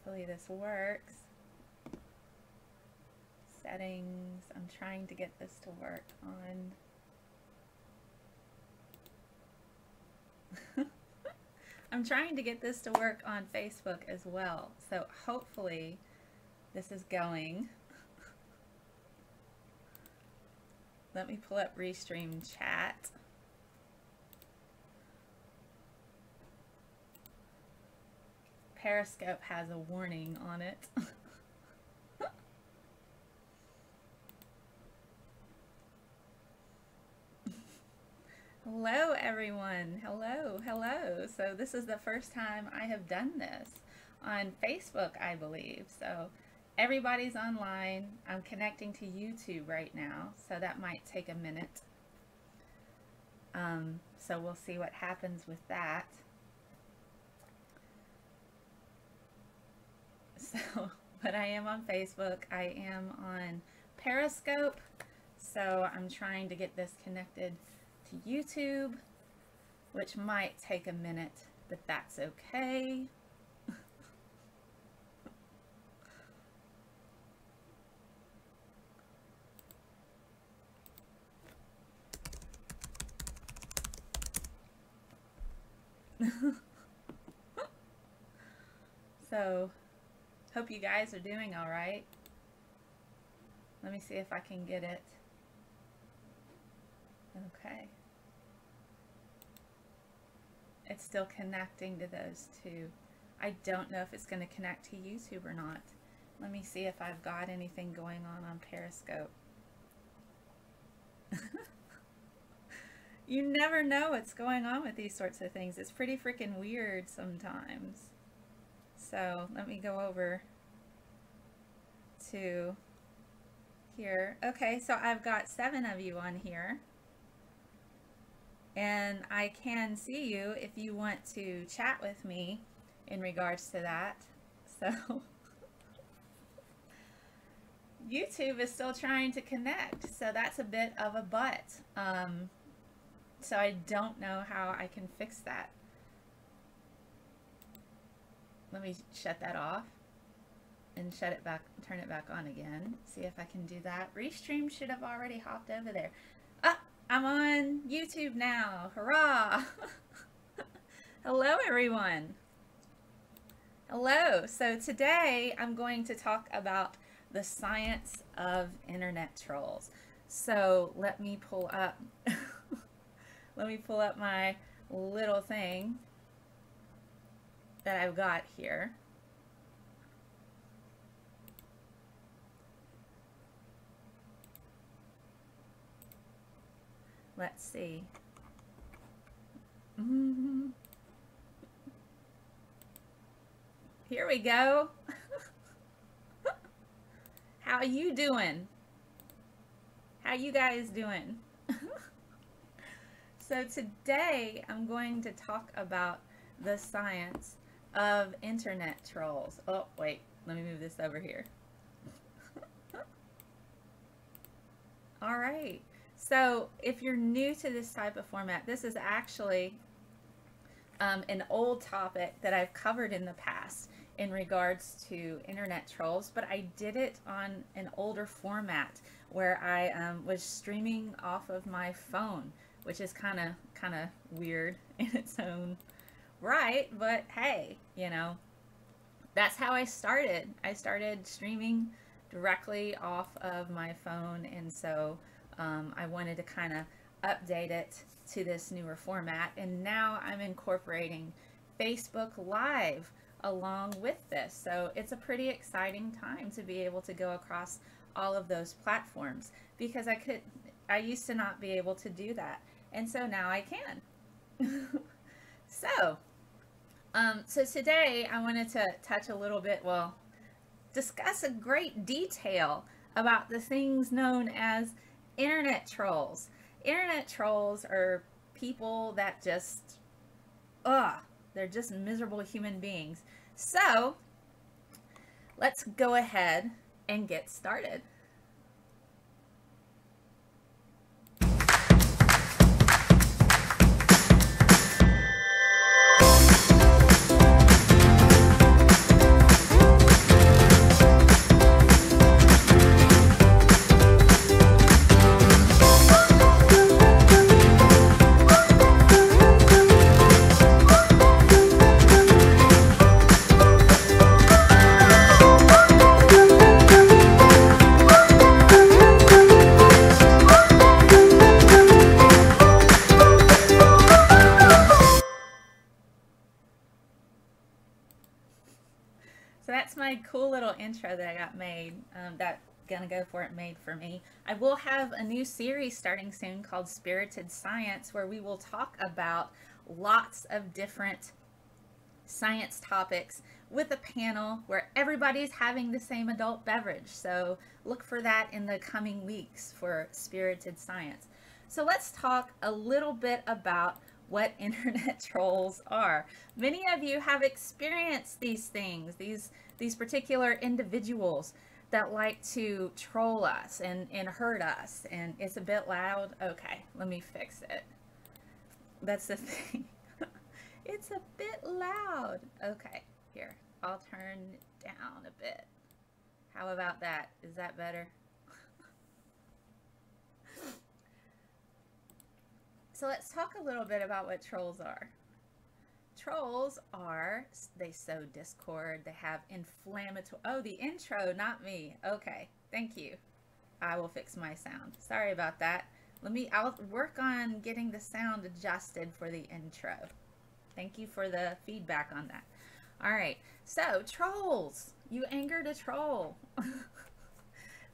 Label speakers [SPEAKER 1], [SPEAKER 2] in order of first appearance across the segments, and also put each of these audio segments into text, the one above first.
[SPEAKER 1] Hopefully this works. Settings. I'm trying to get this to work on. I'm trying to get this to work on Facebook as well. So hopefully this is going. Let me pull up Restream chat. Periscope has a warning on it. Hello everyone. Hello, hello. So this is the first time I have done this on Facebook, I believe. So everybody's online. I'm connecting to YouTube right now, so that might take a minute. So we'll see what happens with that. So, but I am on Facebook. I am on Periscope. So I'm trying to get this connected to YouTube, which might take a minute, but that's okay. So, hope you guys are doing all right. Let me see if I can get it. Okay. It's still connecting to those two. I don't know if it's going to connect to YouTube or not. Let me see if I've got anything going on Periscope. You never know what's going on with these sorts of things. It's pretty freaking weird sometimes. So let me go over to here. Okay, so I've got 7 of you on here. And I can see you if you want to chat with me in regards to that. So YouTube is still trying to connect, so that's a bit of a but. So I don't know how I can fix that. Let me shut that off and shut it back, turn it back on again. See if I can do that. Restream should have already hopped over there. Ah, I'm on YouTube now. Hurrah! Hello everyone. Hello. So today I'm going to talk about the science of internet trolls. So let me pull up let me pull up my little thing that I've got here. Let's see. Here we go. How you doing? How you guys doing? So today I'm going to talk about the science of internet trolls. Oh, wait, let me move this over here. All right. So if you're new to this type of format, this is actually an old topic that I've covered in the past in regards to internet trolls, but I did it on an older format where I was streaming off of my phone, which is kind of weird in its own right, but hey, you know, that's how I started. I started streaming directly off of my phone, and so I wanted to kind of update it to this newer format, and now I'm incorporating Facebook Live along with this. So it's a pretty exciting time to be able to go across all of those platforms, because I used to not be able to do that, and so now I can. So today I wanted to touch a little bit, well, discuss a great detail about the things known as internet trolls. Internet trolls are people that just, they're just miserable human beings. So let's go ahead and get started. that's my cool little intro that I got made. That gonna go for it made for me. I will have a new series starting soon called Spirited Science, where we will talk about lots of different science topics with a panel where everybody's having the same adult beverage. So look for that in the coming weeks for Spirited Science. So let's talk a little bit about what internet trolls are. Many of you have experienced these things, these particular individuals that like to troll us and hurt us. And it's a bit loud. Okay, let me fix it. That's the thing. It's a bit loud. Okay, here, I'll turn it down a bit. How about that? Is that better? So let's talk a little bit about what trolls are. Trolls are, they sow discord, they have inflammatory, oh, the intro, not me. Okay, thank you. I will fix my sound. Sorry about that. I'll work on getting the sound adjusted for the intro. Thank you for the feedback on that. All right, so trolls, you angered a troll.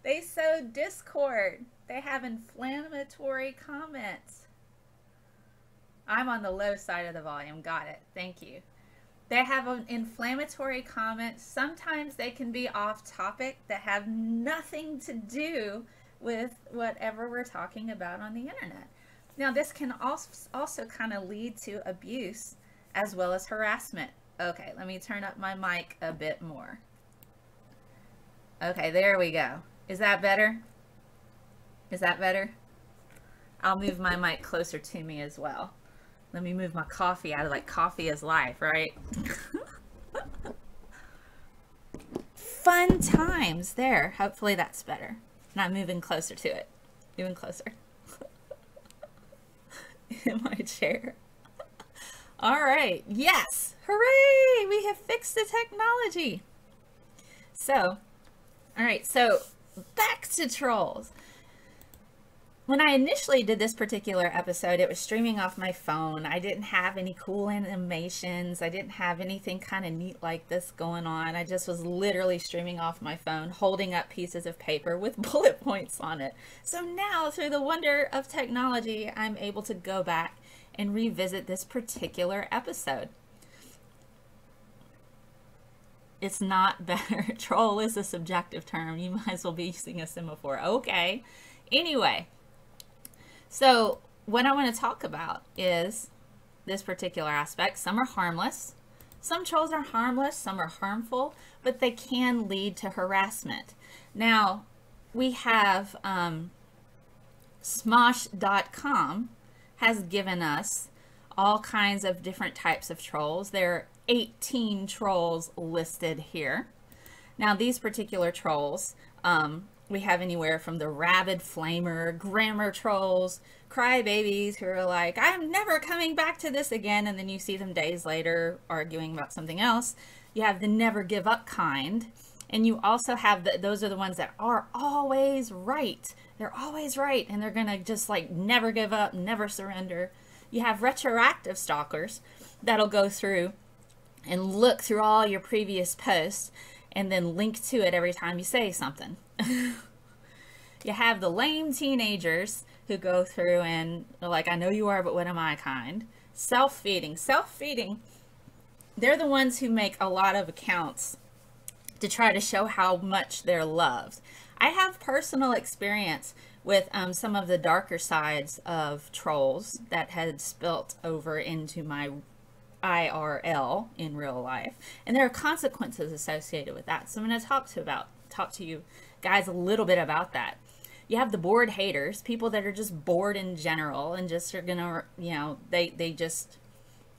[SPEAKER 1] They sow discord. They have inflammatory comments. I'm on the low side of the volume. Got it. Thank you. They have an inflammatory comment. Sometimes they can be off topic that have nothing to do with whatever we're talking about on the internet. Now, this can also kind of lead to abuse as well as harassment. Okay, let me turn up my mic a bit more. Okay, there we go. Is that better? Is that better? I'll move my mic closer to me as well. Let me move my coffee out of, like, coffee is life, right? Fun times there. Hopefully that's better. Not moving closer to it. Moving closer. In my chair. All right. Yes. Hooray! We have fixed the technology. So, all right. So back to trolls. When I initially did this particular episode, it was streaming off my phone. I didn't have any cool animations. I didn't have anything kind of neat like this going on. I just was literally streaming off my phone, holding up pieces of paper with bullet points on it. So now, through the wonder of technology, I'm able to go back and revisit this particular episode. It's not better. Troll is a subjective term. You might as well be using a semaphore. Okay. Anyway. So what I want to talk about is this particular aspect. Some are harmless. Some trolls are harmless. Some are harmful, but they can lead to harassment. Now, we have Smosh.com has given us all kinds of different types of trolls. There are 18 trolls listed here. Now, these particular trolls, we have anywhere from the rabid flamer, grammar trolls, crybabies who are like, I'm never coming back to this again, and then you see them days later arguing about something else. You have the never give up kind, and you also have those are the ones that are always right. They're always right, and they're gonna just like never give up, never surrender. You have retroactive stalkers that'll go through and look through all your previous posts and then link to it every time you say something. You have the lame teenagers who go through and are like, I know you are, but what am I kind? Self-feeding. Self-feeding, they're the ones who make a lot of accounts to try to show how much they're loved. I have personal experience with some of the darker sides of trolls that had spilt over into my IRL in real life, and there are consequences associated with that. So I'm going to talk to you guys a little bit about that. You have the bored haters, people that are just bored in general and just are gonna, you know, they just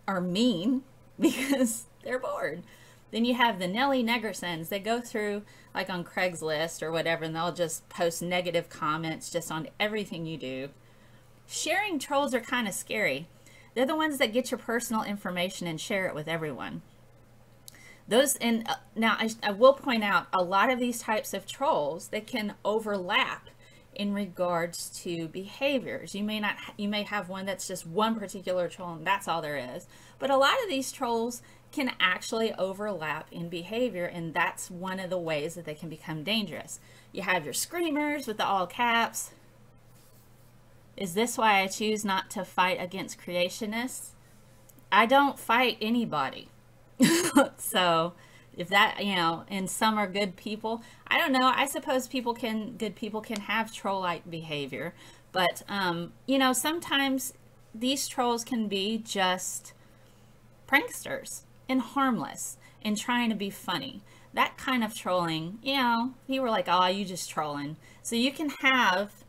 [SPEAKER 1] are mean because they're bored. Then you have the Nelly Negersons. They go through like on Craigslist or whatever, and they'll just post negative comments just on everything you do. Sharing trolls are kind of scary. They're the ones that get your personal information and share it with everyone. Those, and now I will point out, a lot of these types of trolls, they can overlap in regards to behaviors. You may have one that's just one particular troll and that's all there is. But a lot of these trolls can actually overlap in behavior, and that's one of the ways that they can become dangerous. You have your screamers with the all caps. Is this why I choose not to fight against creationists? I don't fight anybody. So if that, and some are good people, I don't know. I suppose good people can have troll-like behavior, but sometimes these trolls can be just pranksters and harmless and trying to be funny. That kind of trolling, people are like, oh, you just trolling. So you can have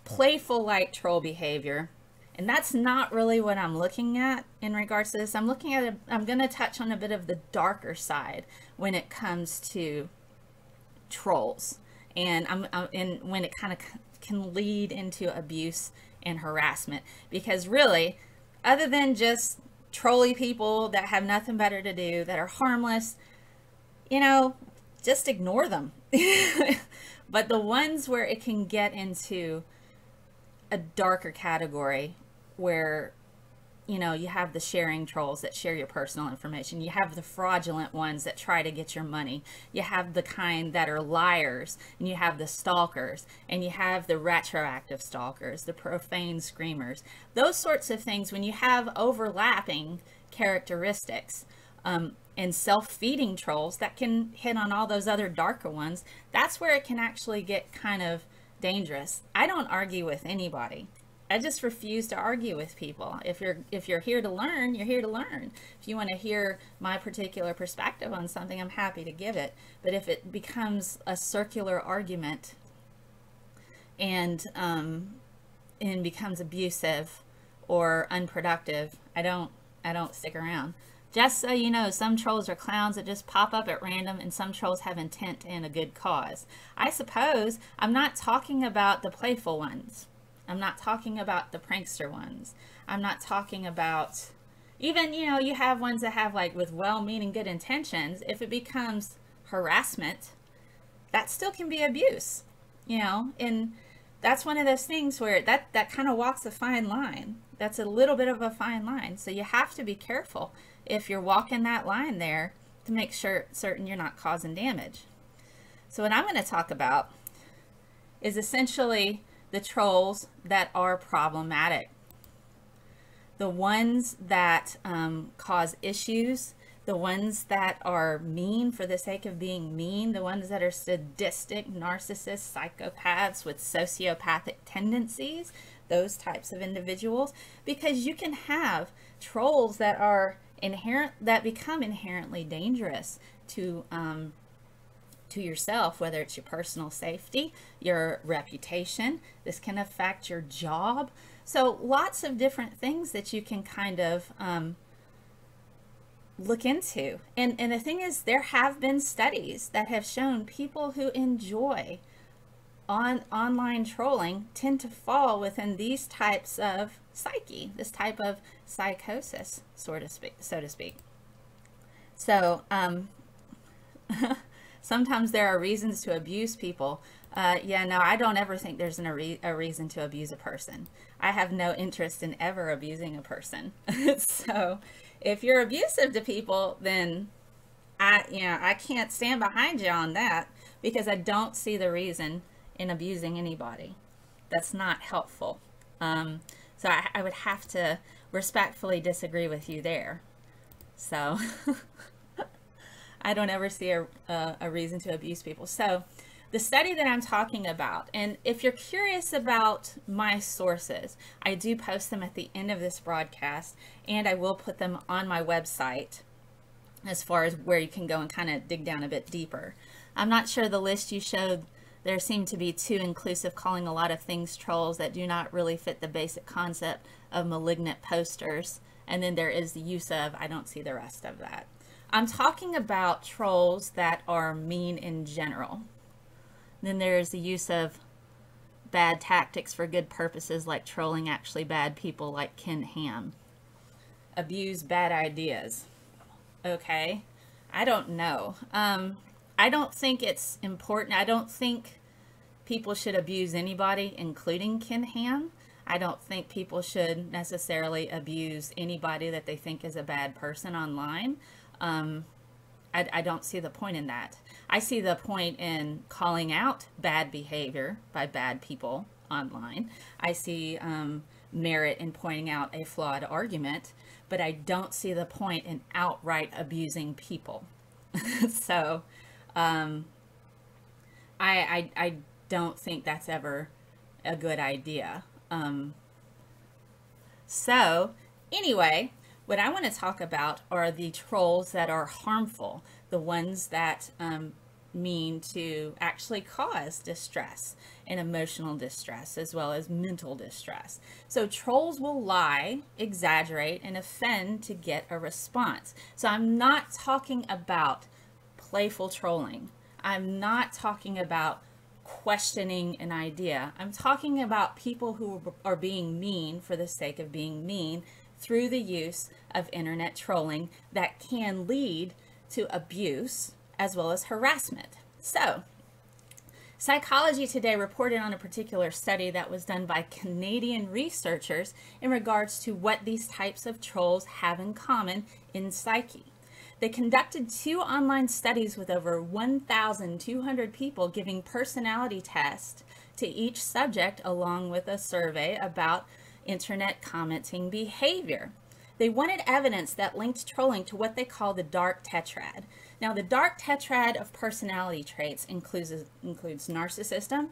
[SPEAKER 1] playful like troll behavior, and that's not really what I'm looking at in regards to this. I'm going to touch on a bit of the darker side when it comes to trolls, and when it kind of can lead into abuse and harassment, because really, other than just trolly people that have nothing better to do, that are harmless, just ignore them. But the ones where it can get into a darker category, where you have the sharing trolls that share your personal information, you have the fraudulent ones that try to get your money, you have the kind that are liars, and you have the stalkers, and you have the retroactive stalkers, the profane screamers, those sorts of things. When you have overlapping characteristics, and self-feeding trolls that can hit on all those other darker ones, that's where it can actually get kind of dangerous. I don't argue with anybody. I just refuse to argue with people. If you're here to learn, you're here to learn. If you want to hear my particular perspective on something, I'm happy to give it. But if it becomes a circular argument and becomes abusive or unproductive, I don't stick around. Just so you know, some trolls are clowns that just pop up at random, and some trolls have intent and a good cause. I suppose I'm not talking about the playful ones. I'm not talking about the prankster ones. I'm not talking about even, you have ones that have with well-meaning good intentions. If it becomes harassment, that still can be abuse, and that's one of those things where that kind of walks a fine line. That's a little bit of a fine line. So you have to be careful if you're walking that line there to make certain you're not causing damage. So what I'm going to talk about is essentially the trolls that are problematic. The ones that cause issues, the ones that are mean for the sake of being mean, the ones that are sadistic, narcissists, psychopaths with sociopathic tendencies, those types of individuals, because you can have trolls that become inherently dangerous to yourself, whether it's your personal safety, your reputation. This can affect your job. So lots of different things that you can kind of look into. And the thing is, there have been studies that have shown people who enjoy online trolling tend to fall within these types of psyche, this type of psychosis, so to speak. So sometimes there are reasons to abuse people. No, I don't ever think there's a reason to abuse a person. I have no interest in ever abusing a person. So if you're abusive to people, then I can't stand behind you on that, because I don't see the reason in abusing anybody. That's not helpful. So I would have to respectfully disagree with you there. So I don't ever see a reason to abuse people. So the study that I'm talking about, and if you're curious about my sources, I do post them at the end of this broadcast, and I will put them on my website as far as where you can go and kind of dig down a bit deeper. I'm not sure the list you showed, there seemed to be too inclusive, calling a lot of things trolls that do not really fit the basic concept of malignant posters. And then there is the use of, I don't see the rest of that. I'm talking about trolls that are mean in general. Then there's the use of bad tactics for good purposes, like trolling actually bad people like Ken Ham. Abuse bad ideas. Okay, I don't know. I don't think it's important. I don't think people should abuse anybody, including Ken Ham. I don't think people should necessarily abuse anybody that they think is a bad person online. I don't see the point in that. I see the point in calling out bad behavior by bad people online. I see merit in pointing out a flawed argument, but I don't see the point in outright abusing people. So I don't think that's ever a good idea. So anyway, what I want to talk about are the trolls that are harmful, the ones that mean to actually cause distress and emotional distress as well as mental distress. So trolls will lie, exaggerate, and offend to get a response. So I'm not talking about playful trolling. I'm not talking about questioning an idea. I'm talking about people who are being mean for the sake of being mean through the use of internet trolling that can lead to abuse as well as harassment. So, Psychology Today reported on a particular study that was done by Canadian researchers in regards to what these types of trolls have in common in psyche. They conducted 2 online studies with over 1,200 people, giving personality tests to each subject along with a survey about internet commenting behavior. They wanted evidence that linked trolling to what they call the dark tetrad. Now, the dark tetrad of personality traits includes narcissism,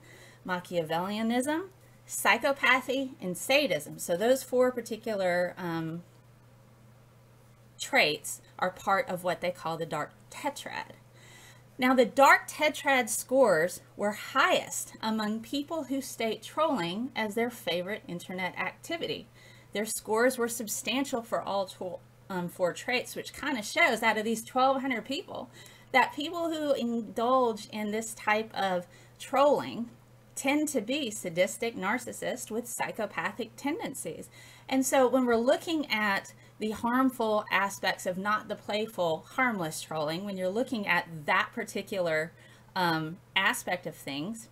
[SPEAKER 1] Machiavellianism, psychopathy, and sadism. So those 4 particular traits are part of what they call the dark tetrad. Now, the dark tetrad scores were highest among people who state trolling as their favorite internet activity. Their scores were substantial for all 4 traits, which kind of shows out of these 1,200 people that people who indulge in this type of trolling tend to be sadistic narcissists with psychopathic tendencies. And so when we're looking at the harmful aspects of not the playful, harmless trolling, when you're looking at that particular aspect of things,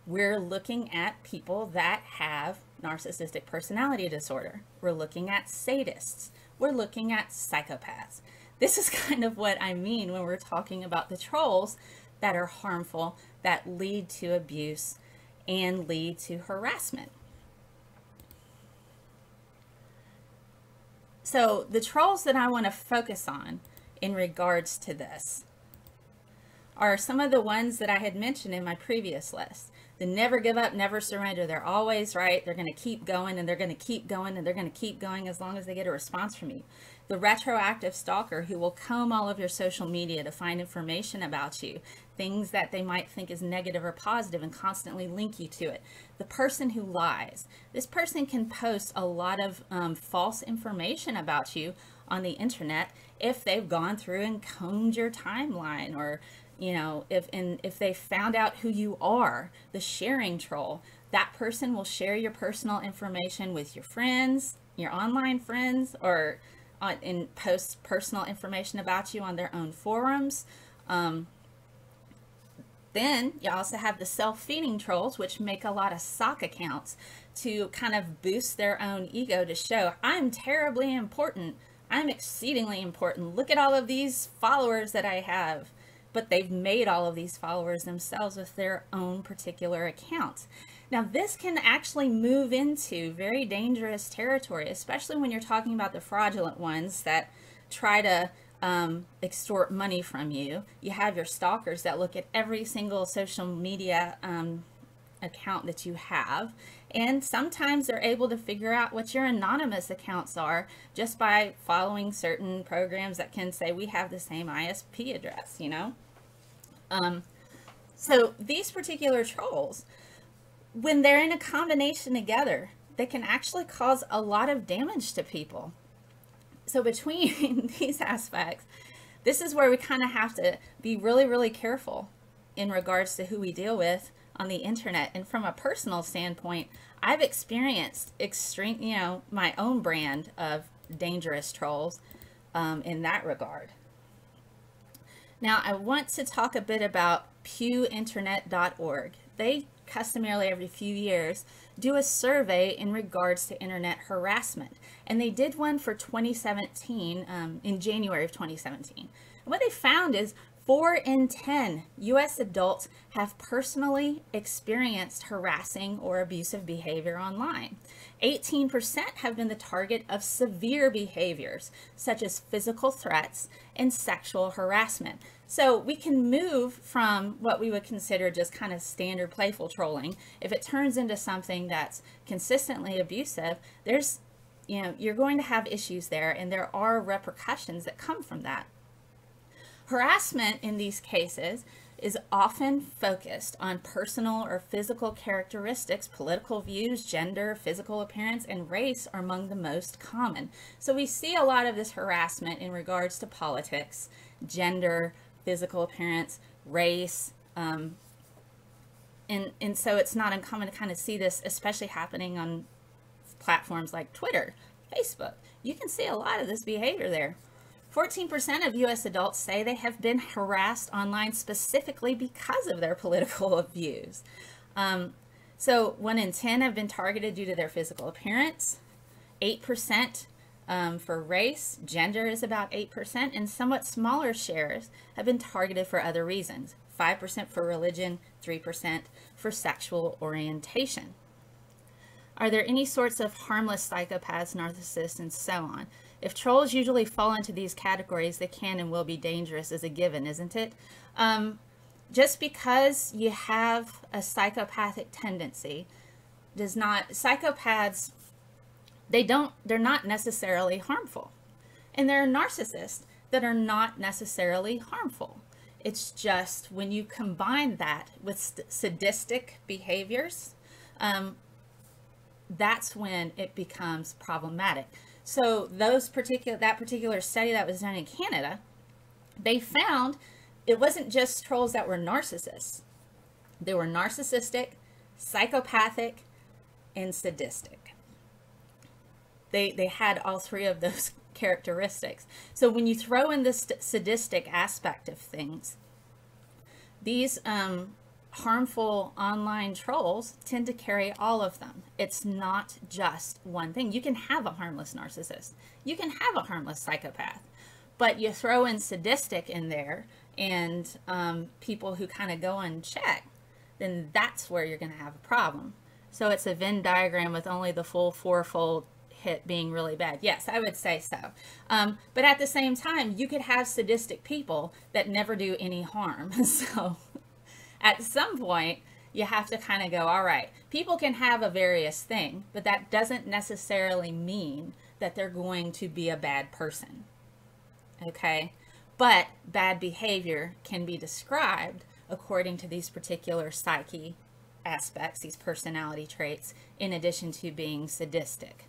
[SPEAKER 1] we're looking at people that have narcissistic personality disorder. We're looking at sadists. We're looking at psychopaths. This is kind of what I mean when we're talking about the trolls that are harmful, that lead to abuse and lead to harassment. So the trolls that I want to focus on in regards to this are some of the ones that I had mentioned in my previous list. The never give up, never surrender. They're always right. They're going to keep going, and they're going to keep going, and they're going to keep going as long as they get a response from you. The retroactive stalker who will comb all of your social media to find information about you, things that they might think is negative or positive, and constantly link you to it. The person who lies. This person can post a lot of false information about you on the internet if they've gone through and combed your timeline, or you know, if they found out who you are. The sharing troll. That person will share your personal information with your friends, your online friends, or and post personal information about you on their own forums. Then you also have the self-feeding trolls, which make a lot of sock accounts to kind of boost their own ego, to show I'm terribly important. I'm exceedingly important. Look at all of these followers that I have. But they've made all of these followers themselves with their own particular accounts. Now, this can actually move into very dangerous territory, especially when you're talking about the fraudulent ones that try to extort money from you. You have your stalkers that look at every single social media account that you have, and sometimes they're able to figure out what your anonymous accounts are just by following certain programs that can say we have the same ISP address, you know. So these particular trolls, when they're in a combination together, they can actually cause a lot of damage to people. So between these aspects, this is where we kind of have to be really, really careful in regards to who we deal with on the internet. And from a personal standpoint, I've experienced extreme, you know, my own brand of dangerous trolls in that regard. Now, I want to talk a bit about pewinternet.org. they customarily every few years do a survey in regards to internet harassment. And they did one for 2017, in January of 2017. And what they found is 4 in 10 U.S. adults have personally experienced harassing or abusive behavior online. 18% have been the target of severe behaviors, such as physical threats and sexual harassment. So we can move from what we would consider just kind of standard playful trolling. If it turns into something that's consistently abusive, there's, you're going to have issues there, and there are repercussions that come from that. Harassment in these cases is often focused on personal or physical characteristics. Political views, gender, physical appearance, and race are among the most common. So we see a lot of this harassment in regards to politics, gender, physical appearance, race, and so it's not uncommon to kind of see this, especially happening on platforms like Twitter, Facebook. You can see a lot of this behavior there. 14% of U.S. adults say they have been harassed online specifically because of their political views. So 1 in 10 have been targeted due to their physical appearance, 8% for race, gender is about 8%, and somewhat smaller shares have been targeted for other reasons, 5% for religion, 3% for sexual orientation. Are there any sorts of harmless psychopaths, narcissists, and so on? If trolls usually fall into these categories, they can and will be dangerous is a given, isn't it? Just because you have a psychopathic tendency does not, psychopaths, they're not necessarily harmful. And there are narcissists that are not necessarily harmful. It's just when you combine that with sadistic behaviors, that's when it becomes problematic. So that particular study that was done in Canada, they found it wasn't just trolls that were narcissists. They were narcissistic, psychopathic, and sadistic. They had all three of those characteristics. So when you throw in this sadistic aspect of things, these harmful online trolls tend to carry all of them. It's not just one thing. You can have a harmless narcissist. You can have a harmless psychopath. But you throw in sadistic in there and people who kind of go unchecked, then that's where you're going to have a problem. So it's a Venn diagram with only the full fourfold hit being really bad. Yes, I would say so. But at the same time, you could have sadistic people that never do any harm. So at some point, you have to kind of go, all right, people can have a various thing, but that doesn't necessarily mean that they're going to be a bad person. Okay? But bad behavior can be described according to these particular psyche aspects, these personality traits, in addition to being sadistic.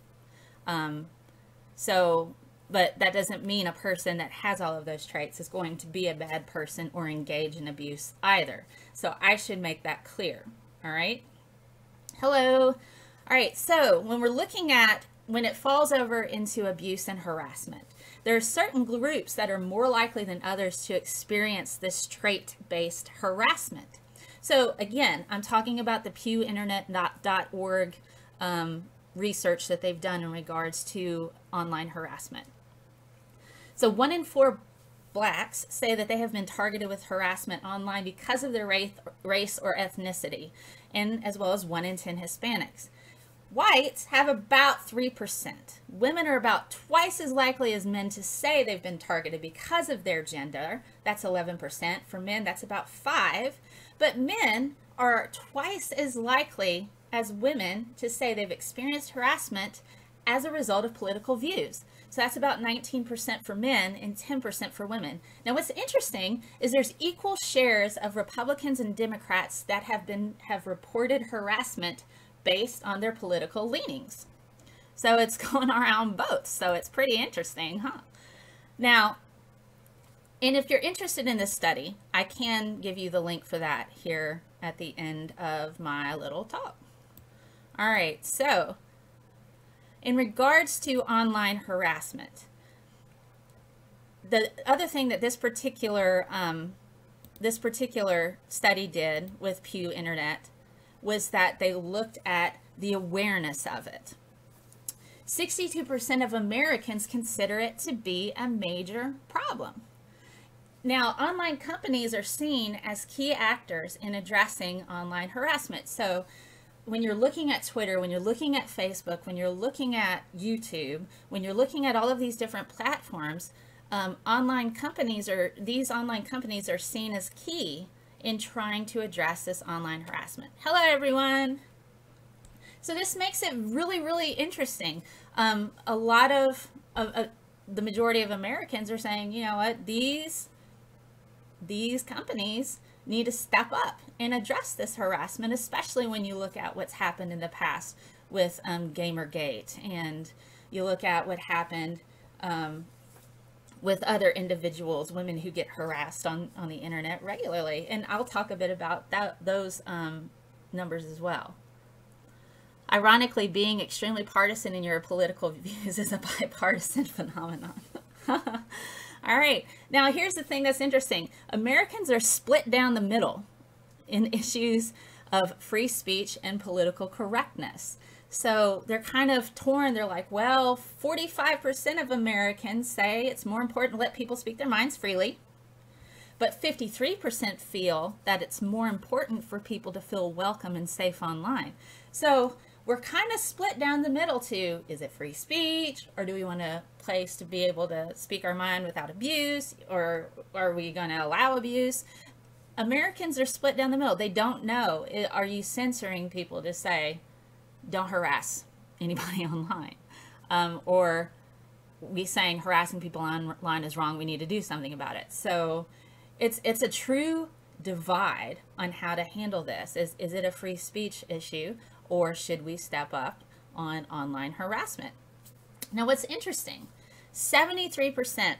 [SPEAKER 1] But that doesn't mean a person that has all of those traits is going to be a bad person or engage in abuse either. So I should make that clear. All right. Hello. All right. So when we're looking at when it falls over into abuse and harassment, there are certain groups that are more likely than others to experience this trait-based harassment. So again, I'm talking about the pewinternet.org research that they've done in regards to online harassment. So 1 in 4 blacks say that they have been targeted with harassment online because of their race or ethnicity, and as well as 1 in 10 Hispanics. Whites have about 3%. Women are about twice as likely as men to say they've been targeted because of their gender. That's 11%. For men, that's about 5%. But men are twice as likely as women to say they've experienced harassment as a result of political views. So that's about 19% for men and 10% for women. Now what's interesting is there's equal shares of Republicans and Democrats that have reported harassment based on their political leanings. So it's going around both. So it's pretty interesting, huh? Now, and if you're interested in this study, I can give you the link for that here at the end of my little talk. All right, so in regards to online harassment, the other thing that this particular study did with Pew Internet was that they looked at the awareness of it. 62% of Americans consider it to be a major problem. Now, online companies are seen as key actors in addressing online harassment. So when you're looking at Twitter, when you're looking at Facebook, when you're looking at YouTube, when you're looking at all of these different platforms, these online companies are seen as key in trying to address this online harassment. Hello, everyone. So this makes it really, really interesting. A lot of the majority of Americans are saying, you know what, these companies need to step up and address this harassment, especially when you look at what's happened in the past with Gamergate, and you look at what happened with other individuals, women who get harassed on the internet regularly. And I'll talk a bit about those numbers as well. Ironically, being extremely partisan in your political views is a bipartisan phenomenon. All right, now here's the thing that's interesting. Americans are split down the middle in issues of free speech and political correctness. So they're kind of torn. They're like, well, 45% of Americans say it's more important to let people speak their minds freely, but 53% feel that it's more important for people to feel welcome and safe online. So we're kind of split down the middle to, is it free speech, or do we want a place to be able to speak our mind without abuse, or are we going to allow abuse? Americans are split down the middle. They don't know. Are you censoring people to say, don't harass anybody online? Or we saying harassing people online is wrong, we need to do something about it. So it's a true divide on how to handle this. Is it a free speech issue, or should we step up on online harassment? Now, what's interesting, 73%,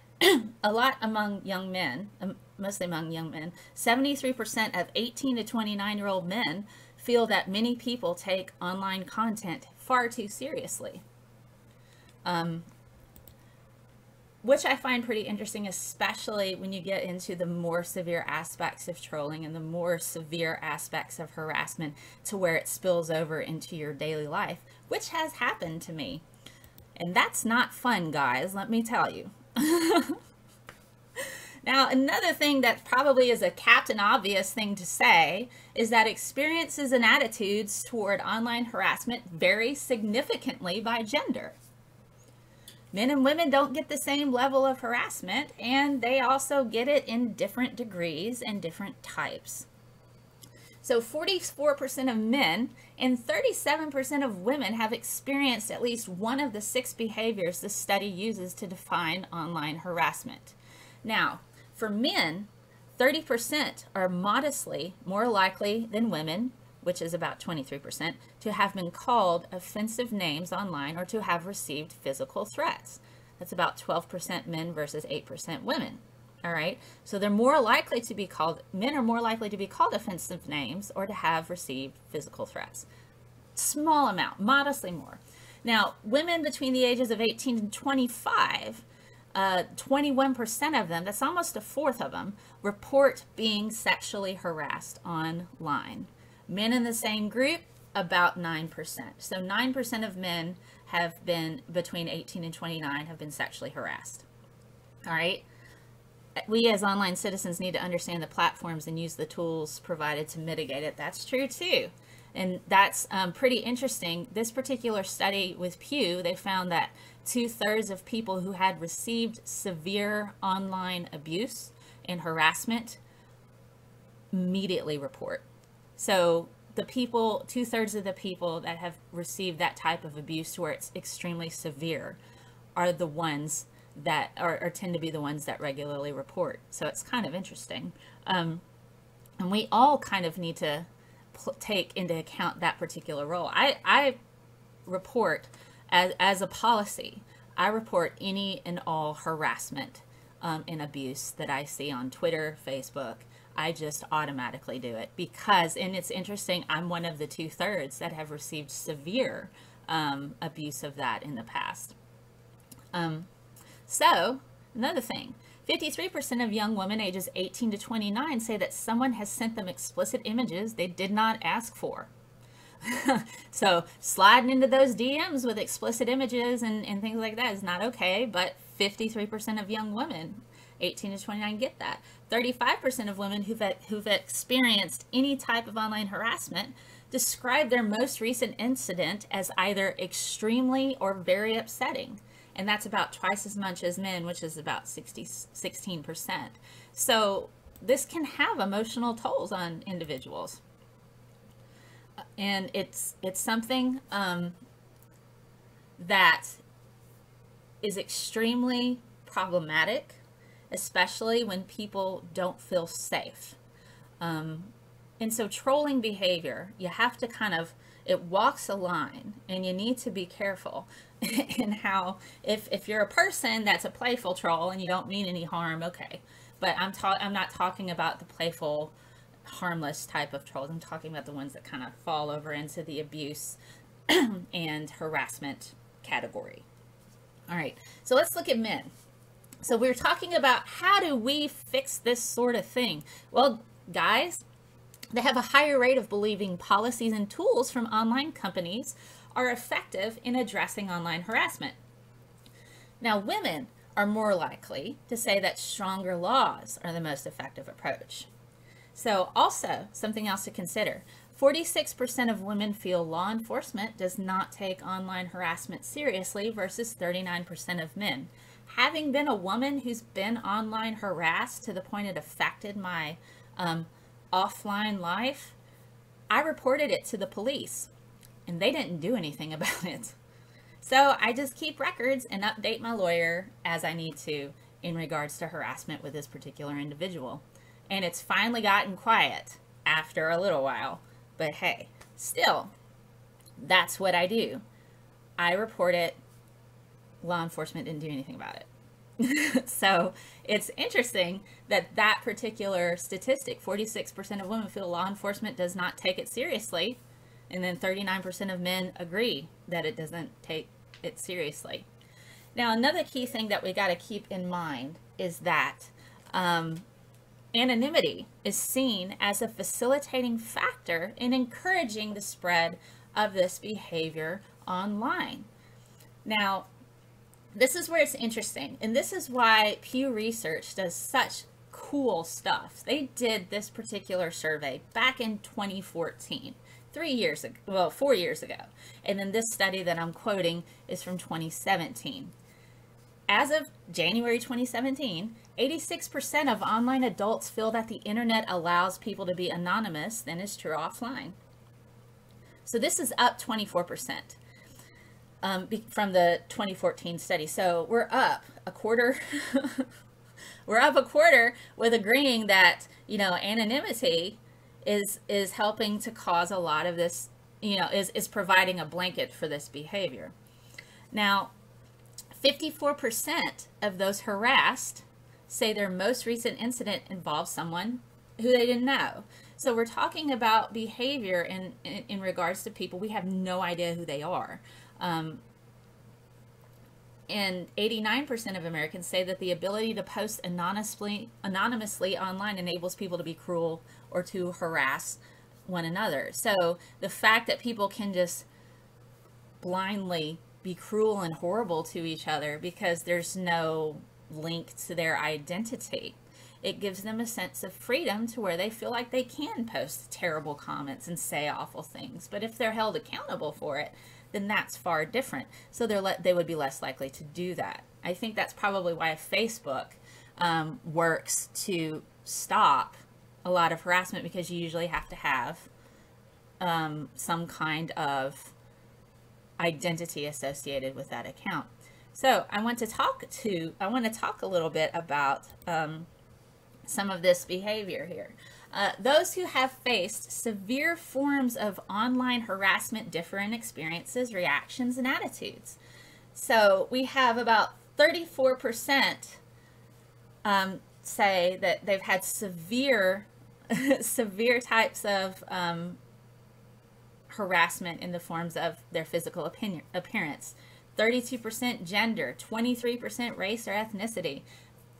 [SPEAKER 1] a lot among young men, mostly among young men, 73% of 18 to 29-year-old men feel that many people take online content far too seriously. Which I find pretty interesting, especially when you get into the more severe aspects of trolling and the more severe aspects of harassment, to where it spills over into your daily life, which has happened to me. And that's not fun, guys, let me tell you. Now, another thing that probably is a captain obvious thing to say is that experiences and attitudes toward online harassment vary significantly by gender. Men and women don't get the same level of harassment, and they also get it in different degrees and different types. So 44% of men and 37% of women have experienced at least one of the 6 behaviors the study uses to define online harassment. Now, for men, 30% are modestly more likely than women, which is about 23%, to have been called offensive names online or to have received physical threats. That's about 12% men versus 8% women. All right, so they're more likely to be called, men are more likely to be called offensive names or to have received physical threats. Small amount, modestly more. Now, women between the ages of 18 and 25, 21% of them, that's almost a fourth of them, report being sexually harassed online. Men in the same group, about 9%. So 9% of men have been, between 18 and 29, have been sexually harassed. All right. We as online citizens need to understand the platforms and use the tools provided to mitigate it. That's true too. And that's pretty interesting. This particular study with Pew, they found that 2/3 of people who had received severe online abuse and harassment immediately report. So the people, 2/3 of the people that have received that type of abuse where it's extremely severe are the ones that are tend to be the ones that regularly report. So it's kind of interesting. And we all kind of need to take into account that particular role. I report as a policy, I report any and all harassment and abuse that I see on Twitter, Facebook. I just automatically do it because, and it's interesting, I'm one of the 2/3 that have received severe abuse of that in the past. So another thing, 53% of young women ages 18 to 29 say that someone has sent them explicit images they did not ask for. So sliding into those DMs with explicit images and things like that is not okay, but 53% of young women 18 to 29 get that. 35% of women who've experienced any type of online harassment describe their most recent incident as either extremely or very upsetting. And that's about twice as much as men, which is about 16%. So this can have emotional tolls on individuals. And it's something that is extremely problematic, especially when people don't feel safe. And so trolling behavior, you have to kind of, it walks a line, and you need to be careful in how, if you're a person that's a playful troll and you don't mean any harm, okay. But I'm not talking about the playful, harmless type of trolls. I'm talking about the ones that kind of fall over into the abuse and harassment category. All right, so let's look at men. So we're talking about how do we fix this sort of thing? Well, guys, they have a higher rate of believing policies and tools from online companies are effective in addressing online harassment. Now, women are more likely to say that stronger laws are the most effective approach. So also, something else to consider, 46% of women feel law enforcement does not take online harassment seriously versus 39% of men. Having been a woman who's been online harassed to the point it affected my offline life, I reported it to the police and they didn't do anything about it. So I just keep records and update my lawyer as I need to in regards to harassment with this particular individual. And it's finally gotten quiet after a little while. But hey, still, that's what I do. I report it. Law enforcement didn't do anything about it. So it's interesting that that particular statistic, 46% of women feel law enforcement does not take it seriously, and then 39% of men agree that it doesn't take it seriously. Now, another key thing that we got to keep in mind is that anonymity is seen as a facilitating factor in encouraging the spread of this behavior online. Now, this is where it's interesting, and this is why Pew Research does such cool stuff. They did this particular survey back in 2014, 3 years ago, well, 4 years ago. And then this study that I'm quoting is from 2017. As of January 2017, 86% of online adults feel that the internet allows people to be anonymous than is true offline. So this is up 24%. From the 2014 study. So we're up a quarter. We're up a quarter with agreeing that, you know, anonymity is helping to cause a lot of this, you know, is providing a blanket for this behavior. Now, 54% of those harassed say their most recent incident involved someone who they didn't know. So we're talking about behavior in regards to people we have no idea who they are. And 89% of Americans say that the ability to post anonymously online enables people to be cruel or to harass one another. So the fact that people can just blindly be cruel and horrible to each other because there's no link to their identity, it gives them a sense of freedom to where they feel like they can post terrible comments and say awful things. But if they're held accountable for it, then that's far different. So they would be less likely to do that. I think that's probably why Facebook works to stop a lot of harassment, because you usually have to have some kind of identity associated with that account. So I want to talk a little bit about some of this behavior here. Those who have faced severe forms of online harassment differ in experiences, reactions, and attitudes. So we have about 34% say that they've had severe types of harassment in the forms of their physical appearance. 32% gender, 23% race or ethnicity,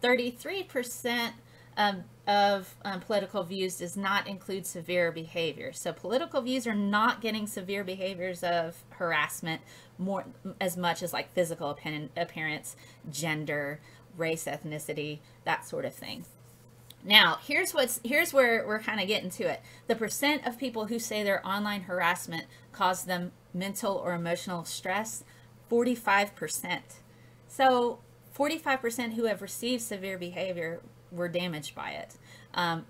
[SPEAKER 1] 33% political views does not include severe behavior. So political views are not getting severe behaviors of harassment more as much as like physical appearance, gender, race, ethnicity, that sort of thing. Now, here's where we're kind of getting to it. The percent of people who say their online harassment caused them mental or emotional stress, 45%. So 45% who have received severe behavior were damaged by it.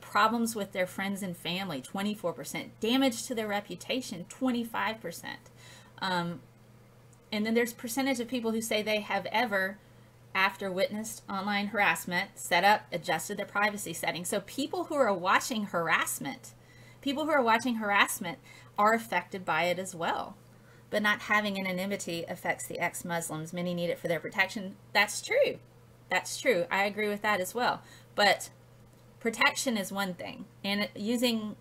[SPEAKER 1] Problems with their friends and family, 24%. Damage to their reputation, 25%. And then there's percentage of people who say they have ever, after witnessed online harassment, set up, adjusted their privacy settings. So people who are watching harassment are affected by it as well. But not having anonymity affects the ex-Muslims. Many need it for their protection. That's true. That's true. I agree with that as well. But protection is one thing. And using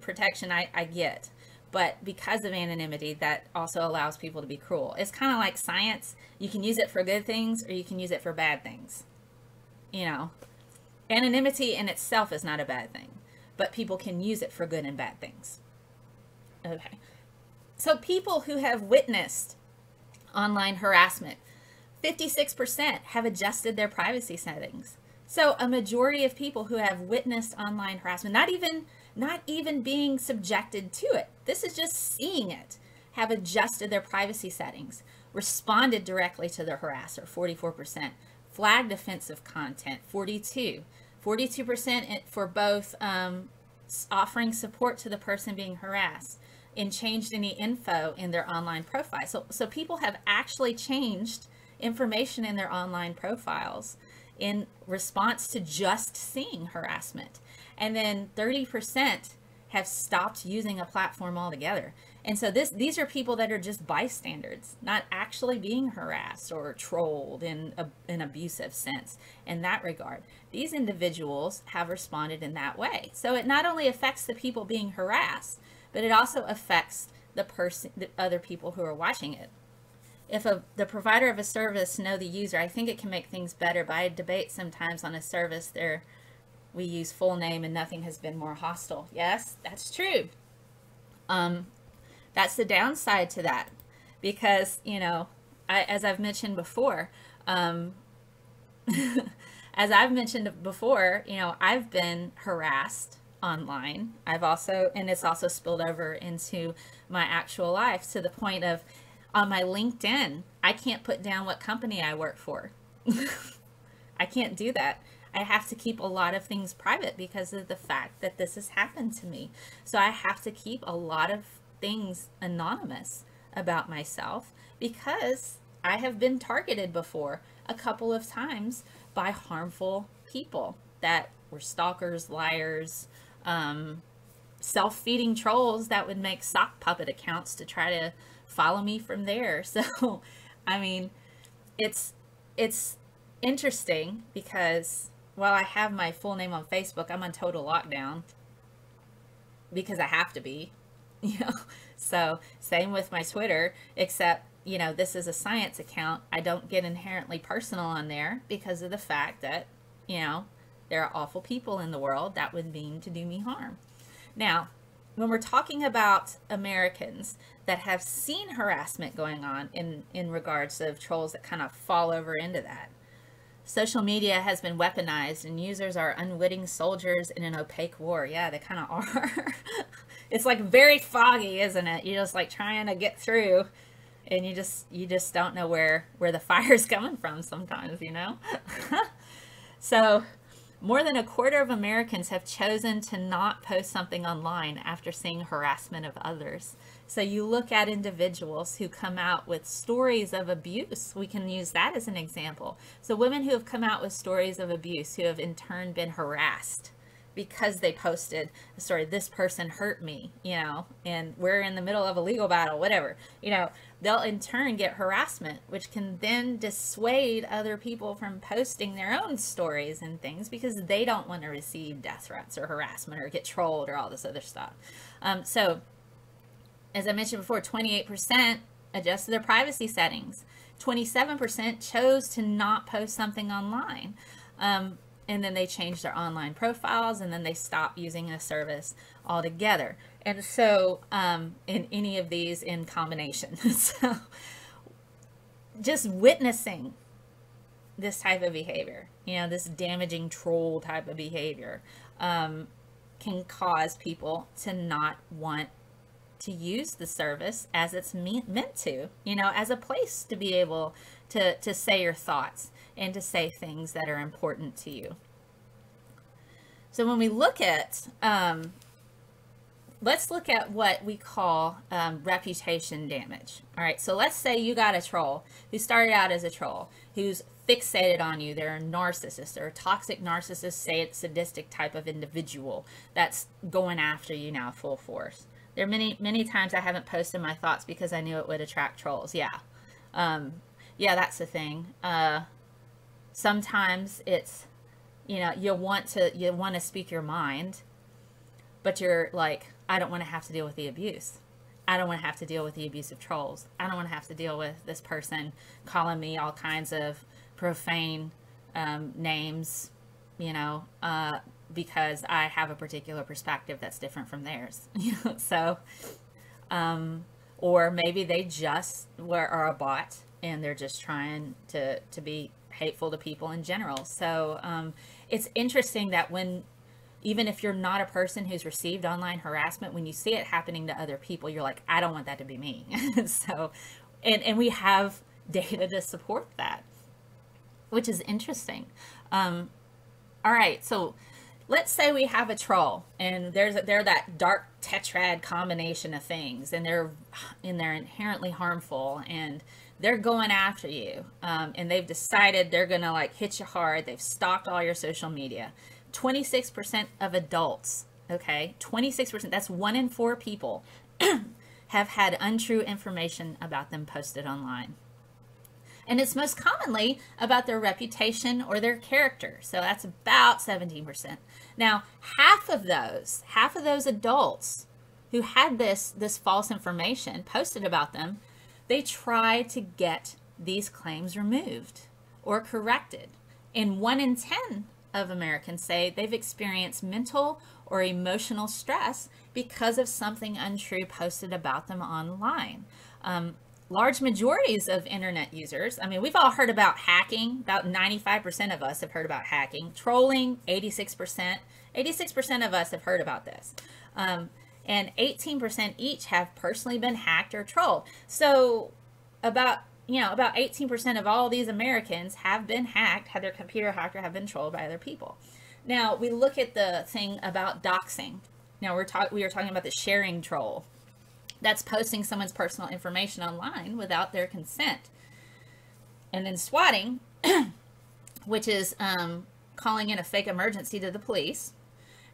[SPEAKER 1] protection, I get. But because of anonymity, that also allows people to be cruel. It's kind of like science. You can use it for good things or you can use it for bad things. You know, anonymity in itself is not a bad thing, but people can use it for good and bad things. Okay. So people who have witnessed online harassment, 56% have adjusted their privacy settings. So a majority of people who have witnessed online harassment, not even being subjected to it, this is just seeing it, have adjusted their privacy settings, responded directly to the harasser, 44%, flagged offensive content, 42%, 42% for both offering support to the person being harassed and changed any info in their online profile. So people have actually changed information in their online profiles in response to just seeing harassment. And then 30% have stopped using a platform altogether. And so these are people that are just bystanders, not actually being harassed or trolled in an abusive sense. In that regard, these individuals have responded in that way. So it not only affects the people being harassed, but it also affects the other people who are watching it. If the provider of a service know the user, I think it can make things better. But I debate sometimes on a service there we use full name and nothing has been more hostile. Yes, that's true. That's the downside to that, because, you know, as I've mentioned before, you know, I've been harassed online. And it's also spilled over into my actual life to the point of, on my LinkedIn, I can't put down what company I work for. I can't do that. I have to keep a lot of things private because of the fact that this has happened to me. So I have to keep a lot of things anonymous about myself because I have been targeted before a couple of times by harmful people that were stalkers, liars, self-feeding trolls that would make sock puppet accounts to try to follow me from there. So, I mean, it's interesting because while I have my full name on Facebook, I'm on total lockdown because I have to be, you know. So same with my Twitter, except, you know, this is a science account. I don't get inherently personal on there because of the fact that, you know, there are awful people in the world that would mean to do me harm. Now, when we're talking about Americans that have seen harassment going on in regards of trolls that kind of fall over into that, social media has been weaponized and users are unwitting soldiers in an opaque war. Yeah, they kind of are. It's like very foggy, isn't it? You're just like trying to get through and you just don't know where the fire's coming from sometimes, you know? So more than a quarter of Americans have chosen to not post something online after seeing harassment of others. So you look at individuals who come out with stories of abuse. We can use that as an example. So women who have come out with stories of abuse, who have in turn been harassed because they posted a story, this person hurt me, you know, and we're in the middle of a legal battle, whatever, you know, they'll in turn get harassment, which can then dissuade other people from posting their own stories and things because they don't want to receive death threats or harassment or get trolled or all this other stuff. So as I mentioned before, 28% adjusted their privacy settings. 27% chose to not post something online. and then they change their online profiles, and then they stop using a service altogether. And so in any of these in combination. So just witnessing this type of behavior, this damaging troll type of behavior, can cause people to not want to use the service as it's meant to, as a place to be able to say your thoughts and to say things that are important to you. So when we look at, let's look at what we call reputation damage. All right, so let's say you got a troll who started out as a troll, who's fixated on you. They're a narcissist. They're a toxic narcissist, sadistic type of individual that's going after you now full force. There are many times I haven't posted my thoughts because I knew it would attract trolls. Yeah, that's the thing. Sometimes it's, you want to speak your mind, but you're like, I don't want to have to deal with the abuse. I don't want to have to deal with the abusive trolls. I don't want to have to deal with this person calling me all kinds of profane names, because I have a particular perspective that's different from theirs. So, or maybe they just are a bot and they're just trying to be hateful to people in general. So it's interesting that even if you're not a person who's received online harassment, when you see it happening to other people, you're like, I don't want that to be me. So, and we have data to support that, which is interesting. All right, so let's say we have a troll, and they're that dark tetrad combination of things, and they're inherently harmful, and they're going after you, and they've decided they're gonna like hit you hard. They've stalked all your social media. 26% of adults, okay, 26%, that's 1 in 4 people, have had untrue information about them posted online. And it's most commonly about their reputation or their character. So that's about 17%. Now, half of those adults who had this false information posted about them, they tried to get these claims removed or corrected. And 1 in 10 of Americans say they've experienced mental or emotional stress because of something untrue posted about them online. Large majorities of internet users, we've all heard about hacking. About 95% of us have heard about hacking. Trolling, 86%. 86% of us have heard about this. And 18% each have personally been hacked or trolled. So about 18% of all these Americans have been hacked, had their computer hacked, or have been trolled by other people. Now, we look at the thing about doxing. Now, we are talking about the sharing troll. That's posting someone's personal information online without their consent. And then swatting, which is calling in a fake emergency to the police.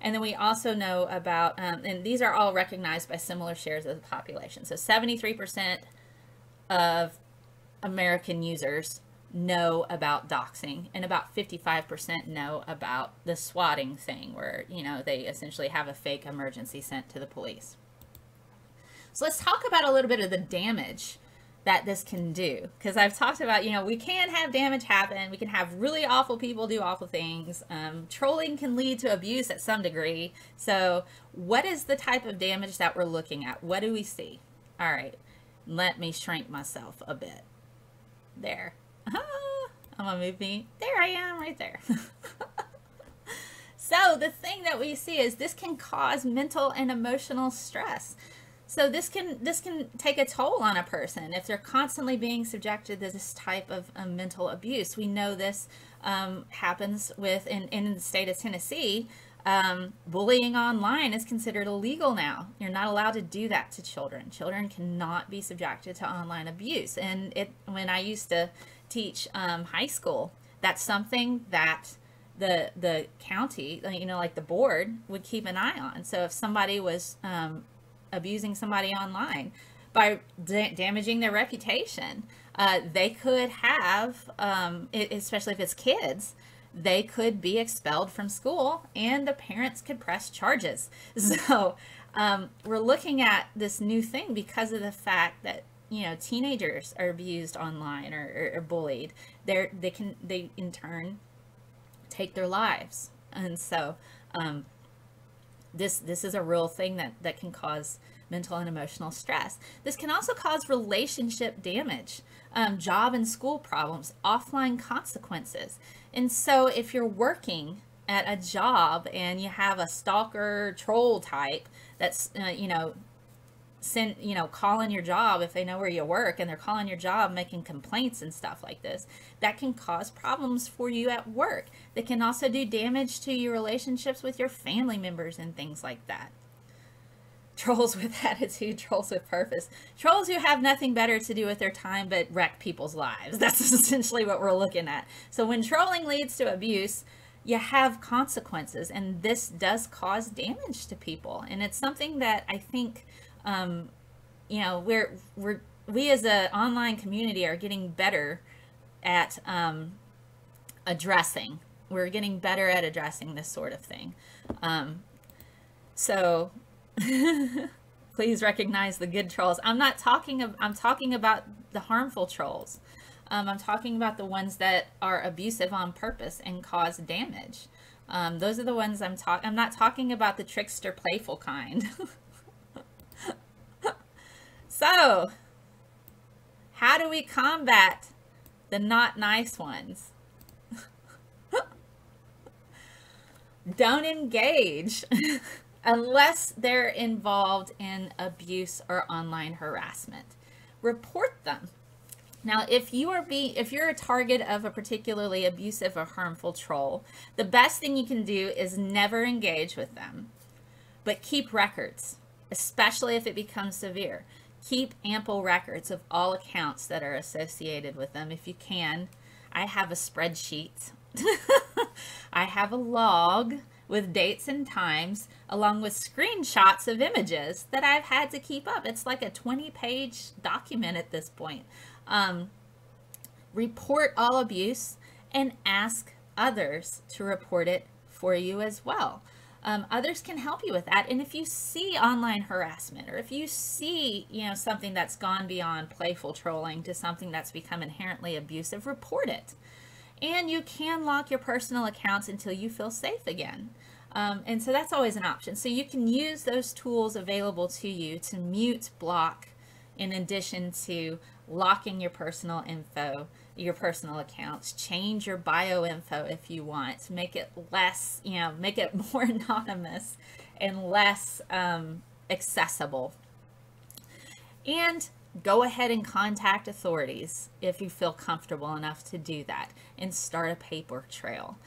[SPEAKER 1] And then we also know about, and these are all recognized by similar shares of the population. So 73% of American users know about doxing, and about 55% know about the swatting thing, where, they essentially have a fake emergency sent to the police. So let's talk about a little bit of the damage that this can do, because I've talked about, we can have damage happen. We can have really awful people do awful things. Trolling can lead to abuse at some degree. So what is the type of damage that we're looking at? What do we see? All right, let me shrink myself a bit. There. I'm gonna move me. There I am, right there. So the thing that we see is this can cause mental and emotional stress. So this can take a toll on a person if they're constantly being subjected to this type of mental abuse. We know this happens in the state of Tennessee. Bullying online is considered illegal now. You're not allowed to do that to children. Children cannot be subjected to online abuse. And when I used to teach high school, that's something that the county, like the board, would keep an eye on. So if somebody was abusing somebody online by damaging their reputation, they could have, especially if it's kids, they could be expelled from school and the parents could press charges. So we're looking at this new thing because of the fact that, teenagers are abused online or bullied. They in turn take their lives. And so this is a real thing that can cause mental and emotional stress. This can also cause relationship damage, job and school problems, offline consequences. And so if you're working at a job and you have a stalker troll type that's calling your job, if they know where you work and they're calling your job, making complaints and stuff like this, that can cause problems for you at work. That can also do damage to your relationships with your family members and things like that. Trolls with attitude, trolls with purpose. Trolls who have nothing better to do with their time but wreck people's lives. That's essentially what we're looking at. So when trolling leads to abuse, you have consequences, and this does cause damage to people. And it's something that I think we as an online community are getting better at addressing. We're getting better at addressing this sort of thing. So please recognize the good trolls. I'm talking about the harmful trolls. I'm talking about the ones that are abusive on purpose and cause damage. Those are the ones I'm not talking about the trickster, playful kind. So, how do we combat the not nice ones? Don't engage unless they're involved in abuse or online harassment. Report them. Now, if you're a target of a particularly abusive or harmful troll, the best thing you can do is never engage with them, but keep records, especially if it becomes severe. Keep ample records of all accounts that are associated with them if you can. I have a spreadsheet. I have a log with dates and times along with screenshots of images that I've had to keep up. It's like a 20-page document at this point. Report all abuse and ask others to report it for you as well. Others can help you with that. And if you see online harassment, or if you see, something that's gone beyond playful trolling to something that's become inherently abusive, report it. And you can lock your personal accounts until you feel safe again. And so that's always an option. So you can use those tools available to you to mute, block, in addition to locking your personal info, your personal accounts. Change your bio info if you want. Make it less, make it more anonymous and less accessible. And go ahead and contact authorities if you feel comfortable enough to do that, and start a paper trail.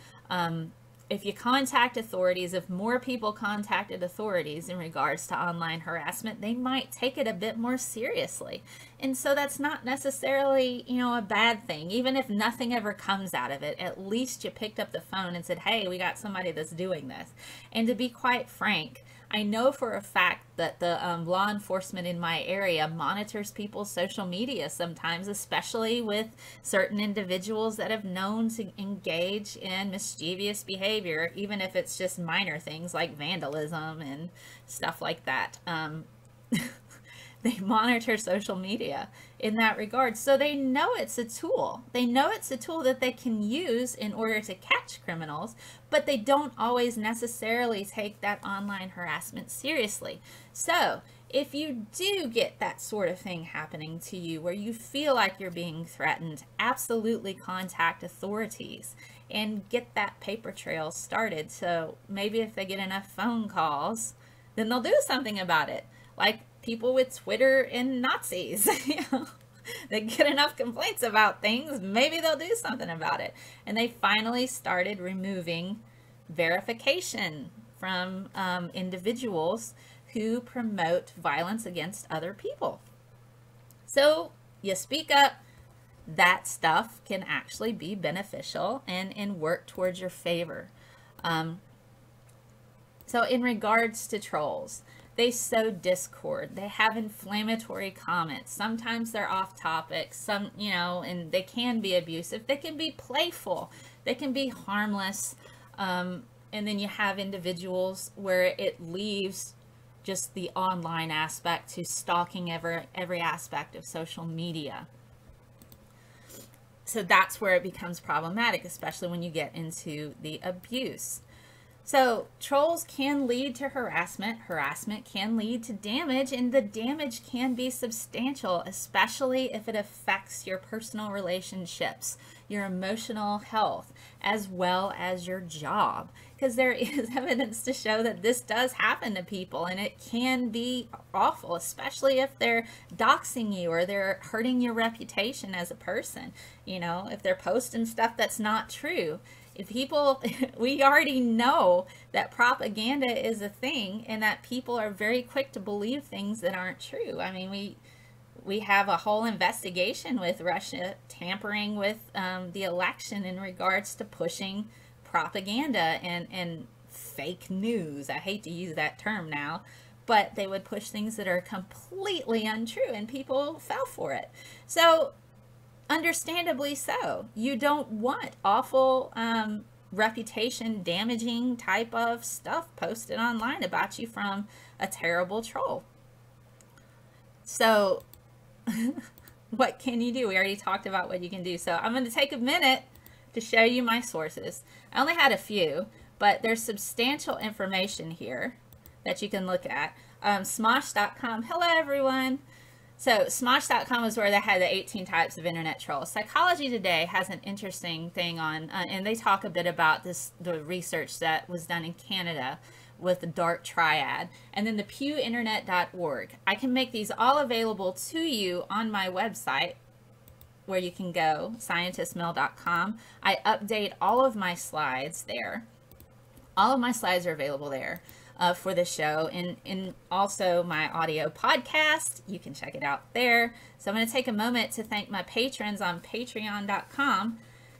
[SPEAKER 1] If you contact authorities, if more people contacted authorities in regards to online harassment, they might take it a bit more seriously. And so that's not necessarily, a bad thing. Even if nothing ever comes out of it, at least you picked up the phone and said, hey, we got somebody that's doing this. And to be quite frank, I know for a fact that the law enforcement in my area monitors people's social media sometimes, especially with certain individuals that have known to engage in mischievous behavior, even if it's just minor things like vandalism and stuff like that. They monitor social media in that regard. So they know it's a tool. They know it's a tool that they can use in order to catch criminals, but they don't always necessarily take that online harassment seriously. So if you do get that sort of thing happening to you where you feel like you're being threatened, absolutely contact authorities and get that paper trail started. So maybe if they get enough phone calls, then they'll do something about it. Like people with Twitter and Nazis, they get enough complaints about things, maybe they'll do something about it. And they finally started removing verification from individuals who promote violence against other people. So you speak up, that stuff can actually be beneficial and work towards your favor. So in regards to trolls, they sow discord. They have inflammatory comments. Sometimes they're off topic, and they can be abusive. They can be playful. They can be harmless. And then you have individuals where it leaves just the online aspect to stalking every aspect of social media. So that's where it becomes problematic, especially when you get into the abuse. So trolls can lead to harassment. Harassment can lead to damage, and the damage can be substantial, especially if it affects your personal relationships, your emotional health, as well as your job. Because there is evidence to show that this does happen to people, and it can be awful, especially if they're doxing you or they're hurting your reputation as a person. You know, if they're posting stuff that's not true. If people, we already know that propaganda is a thing and that people are very quick to believe things that aren't true. I mean, we have a whole investigation with Russia tampering with the election in regards to pushing propaganda and fake news. I hate to use that term now, but they would push things that are completely untrue and people fell for it. So understandably so. You don't want awful reputation damaging type of stuff posted online about you from a terrible troll. So what can you do? We already talked about what you can do. So I'm going to take a minute to show you my sources. I only had a few, but there's substantial information here that you can look at. Smosh.com. Hello, everyone. So Smosh.com is where they had the 18 types of internet trolls. Psychology Today has an interesting thing on, and they talk a bit about the research that was done in Canada with the dark triad, and then the pewinternet.org. I can make these all available to you on my website, where you can go, scientistmel.com. I update all of my slides there. All of my slides are available there. For the show, and also my audio podcast. You can check it out there. So I'm going to take a moment to thank my patrons on patreon.com.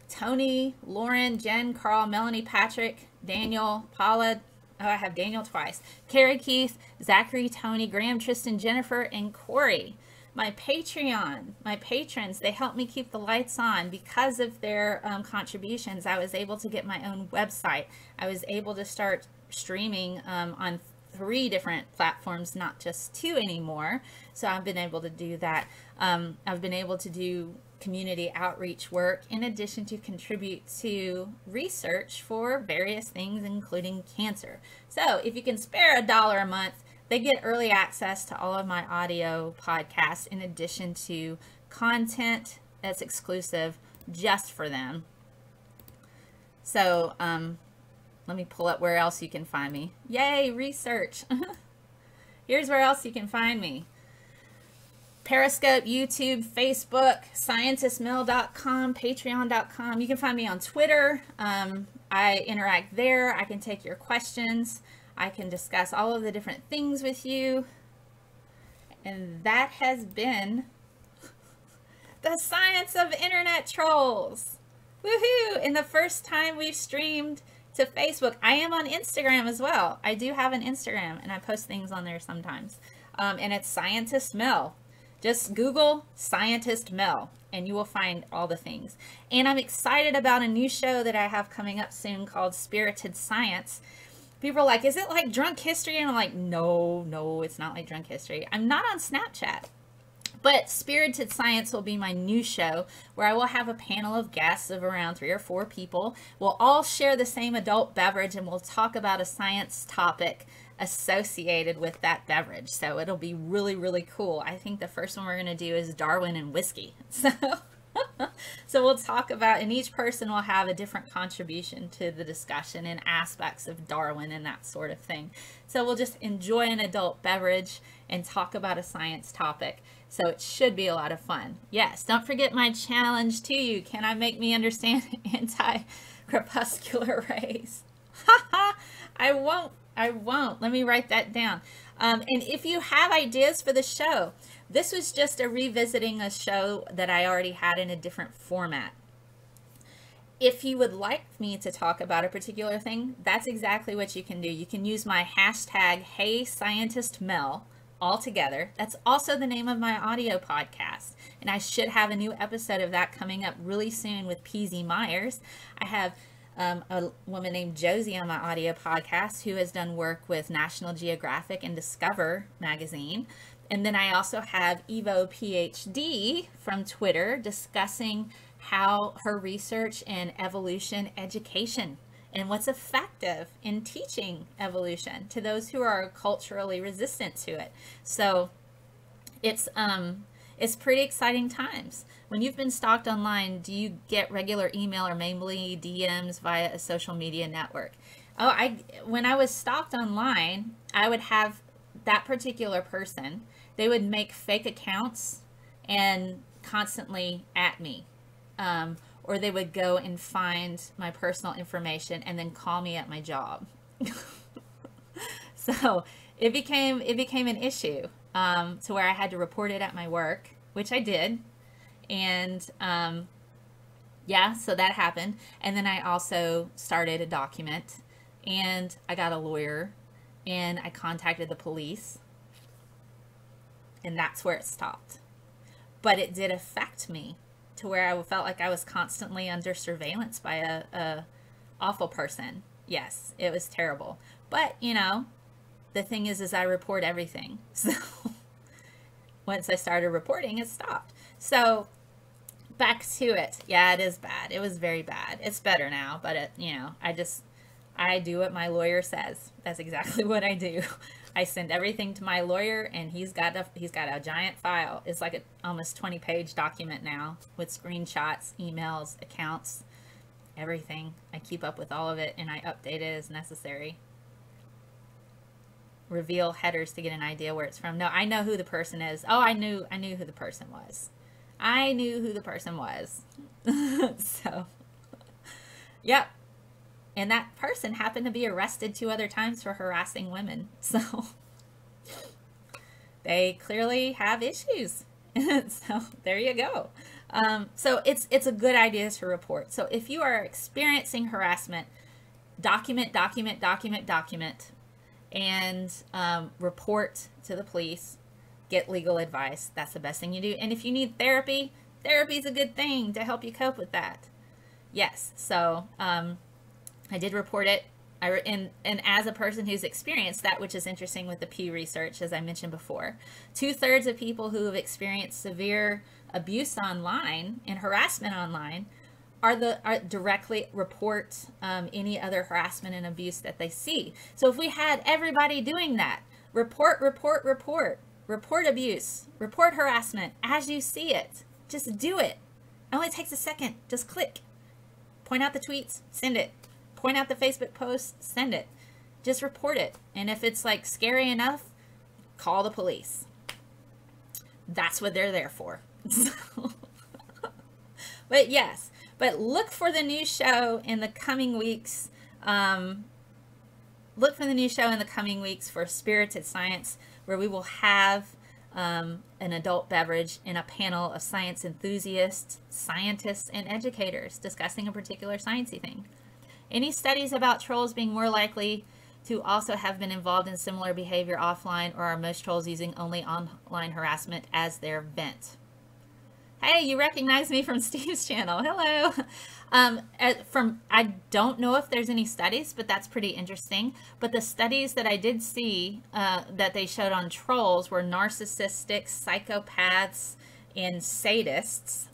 [SPEAKER 1] Tony, Lauren, Jen, Carl, Melanie, Patrick, Daniel, Paula. Oh, I have Daniel twice. Carrie, Keith, Zachary, Tony, Graham, Tristan, Jennifer, and Corey. My Patreon, my patrons, they help me keep the lights on. Because of their contributions, I was able to get my own website. I was able to start streaming on 3 different platforms, not just 2 anymore. So I've been able to do that. I've been able to do community outreach work in addition to contribute to research for various things, including cancer. So if you can spare $1 a month, they get early access to all of my audio podcasts in addition to content that's exclusive just for them. So let me pull up where else you can find me. Yay, research. Here's where else you can find me. Periscope, YouTube, Facebook, scientistmel.com, patreon.com. You can find me on Twitter. I interact there. I can take your questions. I can discuss all of the different things with you. And that has been the science of internet trolls. Woohoo! And the first time we've streamed to Facebook. I am on Instagram as well. I do have an Instagram and I post things on there sometimes. And it's Scientist Mel. Just Google Scientist Mel and you will find all the things. And I'm excited about a new show that I have coming up soon called Spirited Science. People are like, is it like Drunk History? And I'm like, no, it's not like Drunk History. I'm not on Snapchat. But Spirited Science will be my new show where I will have a panel of guests of around 3 or 4 people. We'll all share the same adult beverage and we'll talk about a science topic associated with that beverage. So it'll be really, really cool. I think the first one we're going to do is Darwin and whiskey. So we'll talk about, and each person will have a different contribution to the discussion and aspects of Darwin and that sort of thing. So we'll just enjoy an adult beverage and talk about a science topic. So it should be a lot of fun. Yes, don't forget my challenge to you. Can I make me understand anti-crepuscular rays? I won't. Let me write that down. And if you have ideas for the show, this was just a revisiting a show that I already had in a different format. If you would like me to talk about a particular thing, that's exactly what you can do. You can use my hashtag #HeyScientistMel all together. That's also the name of my audio podcast. And I should have a new episode of that coming up really soon with PZ Myers. I have a woman named Josie on my audio podcast who has done work with National Geographic and Discover magazine. And then I also have Evo PhD from Twitter discussing how her research in evolution education and what's effective in teaching evolution to those who are culturally resistant to it. So it's pretty exciting times. When you've been stalked online, do you get regular email or mainly DMs via a social media network? Oh, when I was stalked online, I would have that particular person, they would make fake accounts and constantly at me. Or they would go and find my personal information and then call me at my job. So it became an issue to where I had to report it at my work, which I did. And yeah, so that happened. And then I also started a document, and I got a lawyer, and I contacted the police, and that's where it stopped. But it did affect me to where I felt like I was constantly under surveillance by a awful person. Yes, it was terrible. But, you know, the thing is I report everything. So once I started reporting, it stopped. So back to it. Yeah, it is bad. It was very bad. It's better now, but it, you know, I do what my lawyer says. That's exactly what I do. I send everything to my lawyer, and he's got a giant file. It's like a almost 20-page document now with screenshots, emails, accounts, everything. I keep up with all of it, and I update it as necessary. Reveal headers to get an idea where it's from. No, I know who the person is. Oh, I knew who the person was. I knew who the person was. So, yep. And that person happened to be arrested 2 other times for harassing women. So they clearly have issues. So there you go. So it's a good idea to report. So if you are experiencing harassment, document, and report to the police. Get legal advice. That's the best thing you do. And if you need therapy, therapy is a good thing to help you cope with that. Yes. So I did report it. And as a person who's experienced that, which is interesting with the Pew Research, as I mentioned before, 2/3 of people who have experienced severe abuse online and harassment online are directly report any other harassment and abuse that they see. So if we had everybody doing that, report abuse, report harassment as you see it, just do it. It only takes a second. Just click. Point out the tweets, send it. Point out the Facebook post, send it. Just report it. And if it's like scary enough, call the police. That's what they're there for. But yes, but look for the new show in the coming weeks. Look for the new show in the coming weeks for Spirited Science, where we will have an adult beverage and a panel of science enthusiasts, scientists, and educators discussing a particular sciencey thing. Any studies about trolls being more likely to also have been involved in similar behavior offline, or are most trolls using only online harassment as their vent? Hey, you recognize me from Steve's channel. Hello. I don't know if there's any studies, but that's pretty interesting. But the studies that I did see that they showed on trolls were narcissistic, psychopaths, and sadists.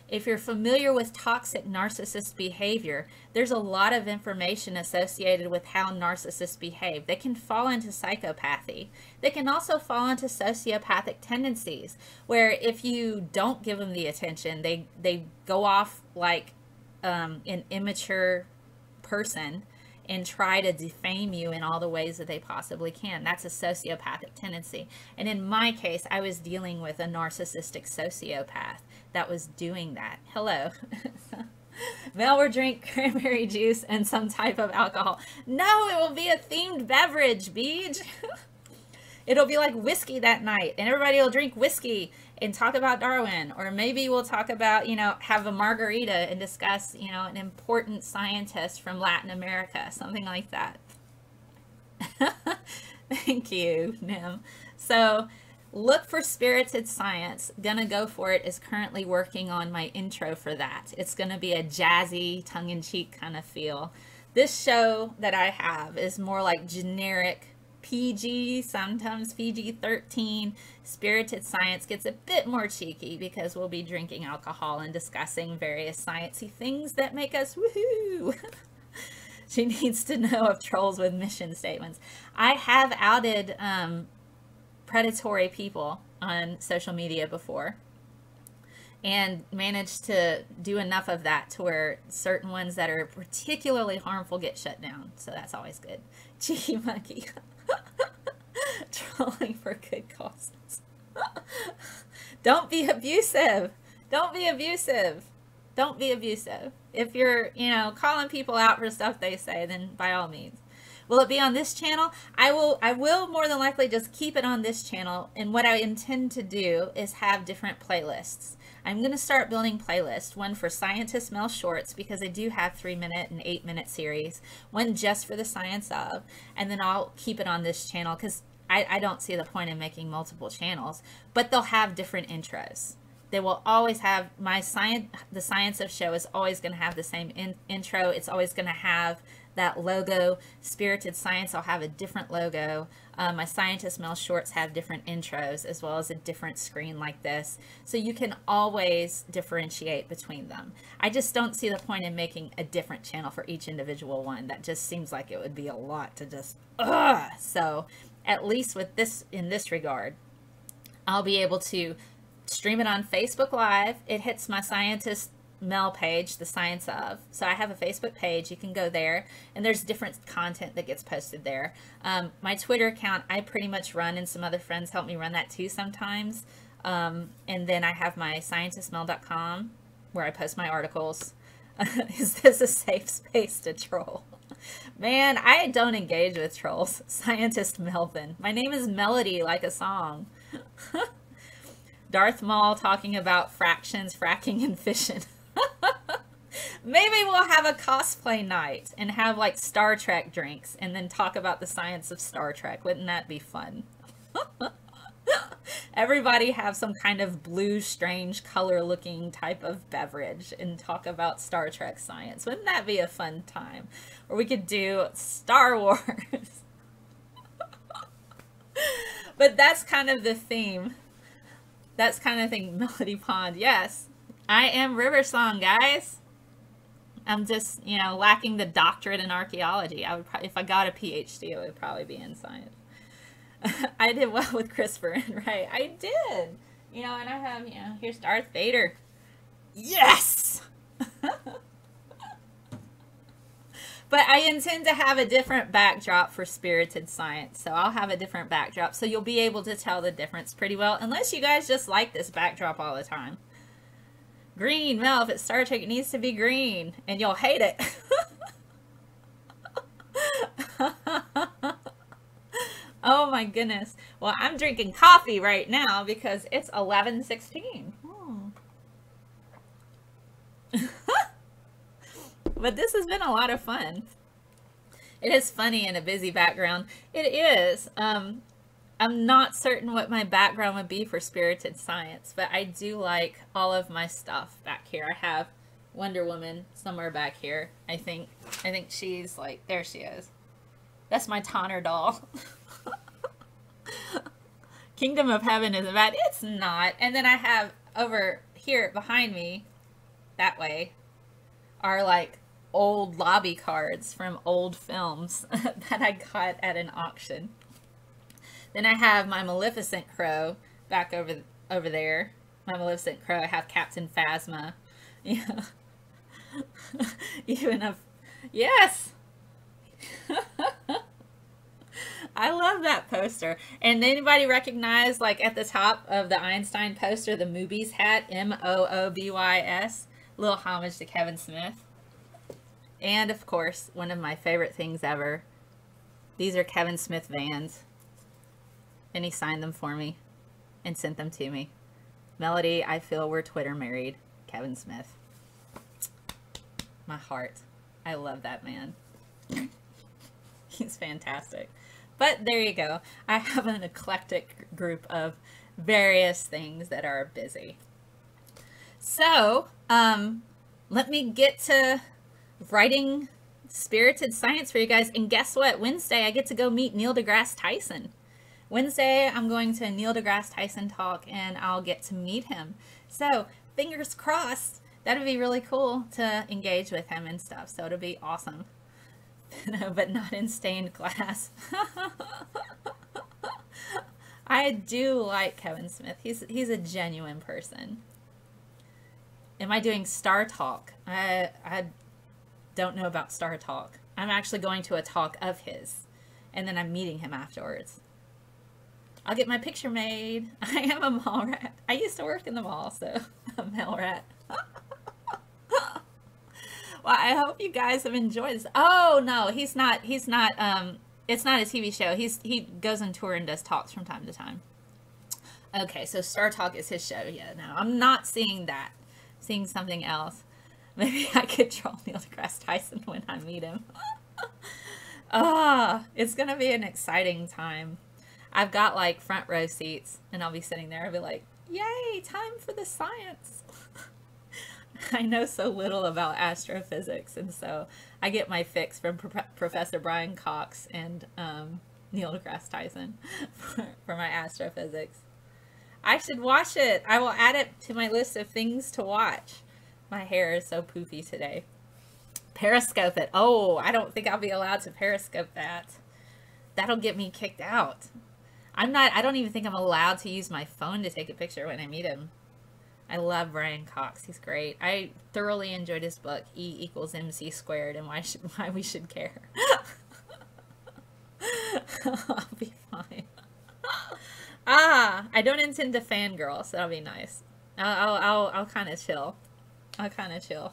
[SPEAKER 1] If you're familiar with toxic narcissist behavior, there's a lot of information associated with how narcissists behave. They can fall into psychopathy. They can also fall into sociopathic tendencies, where if you don't give them the attention, they go off like an immature person and try to defame you in all the ways that they possibly can. That's a sociopathic tendency. And in my case, I was dealing with a narcissistic sociopath that was doing that. Hello. Mel will drink cranberry juice and some type of alcohol. No, it will be a themed beverage, Beej. It'll be like whiskey that night, and everybody will drink whiskey and talk about Darwin. Or maybe we'll talk about, have a margarita and discuss, an important scientist from Latin America, something like that. Thank you, Nim. So look for Spirited Science. Gonna Go For It is currently working on my intro for that. It's gonna be a jazzy, tongue-in-cheek kind of feel. This show that I have is more like generic PG, sometimes PG-13. Spirited Science gets a bit more cheeky because we'll be drinking alcohol and discussing various sciencey things that make us woohoo. She needs to know of trolls with mission statements. I have outed predatory people on social media before and managed to do enough of that to where certain ones that are particularly harmful get shut down. So that's always good. Cheeky monkey. Trolling for good causes. Don't be abusive. Don't be abusive. Don't be abusive. If you're, calling people out for stuff they say, then by all means. Will it be on this channel? I will more than likely just keep it on this channel. And what I intend to do is have different playlists. I'm going to start building playlists. One for Scientist Mel Shorts, because I do have 3-minute and 8-minute series. One just for the science of. And then I'll keep it on this channel because I don't see the point in making multiple channels. But they'll have different intros. They will always have the Science of show is always going to have the same intro. It's always going to have that logo. Spirited Science, I'll have a different logo. My Scientist Mel Shorts have different intros as well as a different screen like this. So you can always differentiate between them. I just don't see the point in making a different channel for each individual one. That just seems like it would be a lot to just, So at least with this, in this regard, I'll be able to stream it on Facebook Live. It hits my Scientist Mel page, the Science of. So I have a Facebook page. You can go there, and there's different content that gets posted there. My Twitter account, I pretty much run, and some other friends help me run that too sometimes. And then I have my scientistmel.com where I post my articles. Is this a safe space to troll? Man, I don't engage with trolls. Scientist Melvin. My name is Melody, like a song. Darth Maul talking about fractions, fracking, and fission. Maybe we'll have a cosplay night and have like Star Trek drinks and then talk about the science of Star Trek. Wouldn't that be fun? Everybody have some kind of blue, strange, color-looking type of beverage and talk about Star Trek science. Wouldn't that be a fun time? Or we could do Star Wars. But that's kind of the theme. That's kind of thing. Melody Pond. Yes, I am River Song, guys. I'm just, lacking the doctorate in archaeology. I would probably, if I got a PhD, it would probably be in science. I did well with CRISPR, right? I did. And I have, here's Darth Vader. Yes! But I intend to have a different backdrop for Spirited Science. So I'll have a different backdrop. So you'll be able to tell the difference pretty well. Unless you guys just like this backdrop all the time. Green, Mel, if it's Star Trek, it needs to be green. And you'll hate it. Oh my goodness. Well, I'm drinking coffee right now because it's 11:16. But this has been a lot of fun. It is funny in a busy background. It is. I'm not certain what my background would be for Spirited Science, but I do like all of my stuff back here. I have Wonder Woman somewhere back here. I think she's like, there she is. That's my Tonner doll. Kingdom of Heaven isn't bad. It's not. And then I have over here behind me, that way, are like old lobby cards from old films that I got at an auction. Then I have my Maleficent Crow back over there. My Maleficent Crow. I have Captain Phasma. Yeah. Even a... Yes! I love that poster. And anybody recognize, like, at the top of the Einstein poster, the Moobies hat? M-O-O-B-Y-S. Little homage to Kevin Smith. And, of course, one of my favorite things ever. These are Kevin Smith Vans. And he signed them for me and sent them to me. Melody, I feel we're Twitter married. Kevin Smith. My heart. I love that man. He's fantastic. But there you go. I have an eclectic group of various things that are busy. So, let me get to writing spirited science for you guys. And guess what? Wednesday, I get to go meet Neil deGrasse Tyson. Wednesday, I'm going to a Neil deGrasse Tyson talk, and I'll get to meet him. So, fingers crossed. That would be really cool to engage with him and stuff. So, it'll be awesome. No, but not in stained glass. I do like Kevin Smith. He's a genuine person. Am I doing Star Talk? I don't know about Star Talk. I'm actually going to a talk of his, and then I'm meeting him afterwards. I'll get my picture made. I am a mall rat. I used to work in the mall, so I'm a mall rat. Well, I hope you guys have enjoyed this. Oh no, he's not. It's not a TV show. He goes on tour and does talks from time to time. Okay, so Star Talk is his show. Yeah, no, I'm not seeing that. Seeing something else. Maybe I could draw Neil deGrasse Tyson when I meet him. It's gonna be an exciting time. I've got like front row seats, and I'll be sitting there. I'll be like, "Yay, time for the science." I know so little about astrophysics, and so I get my fix from Professor Brian Cox and Neil deGrasse Tyson for my astrophysics. I should watch it. I will add it to my list of things to watch. My hair is so poofy today. Periscope it. Oh, I don't think I'll be allowed to periscope that. That'll get me kicked out. I don't even think I'm allowed to use my phone to take a picture when I meet him. I love Brian Cox. He's great. I thoroughly enjoyed his book, E=mc², and why we should care. I'll be fine. I don't intend to fangirl, so that'll be nice. I'll kind of chill. I'll kind of chill.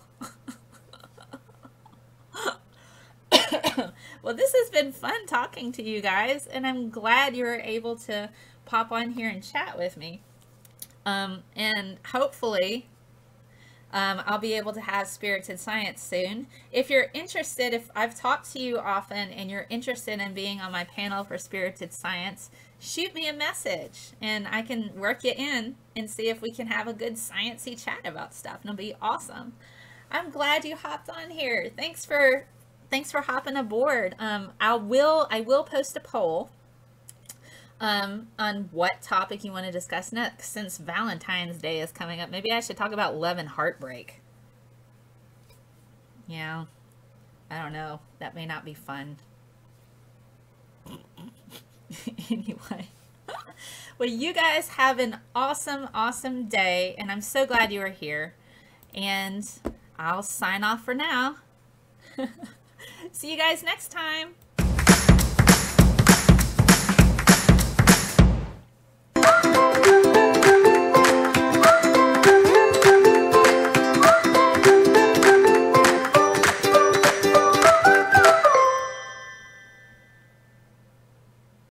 [SPEAKER 1] Well, this has been fun talking to you guys, and I'm glad you were able to pop on here and chat with me. And hopefully, I'll be able to have Spirited Science soon. If you're interested, if I've talked to you often and you're interested in being on my panel for Spirited Science, shoot me a message and I can work you in and see if we can have a good sciencey chat about stuff. And it'll be awesome. I'm glad you hopped on here. Thanks for hopping aboard. I will post a poll on what topic you want to discuss next, since Valentine's Day is coming up. Maybe I should talk about love and heartbreak. Yeah, I don't know. That may not be fun. Anyway. Well, you guys have an awesome, awesome day, and I'm so glad you were here. And I'll sign off for now. See you guys next time.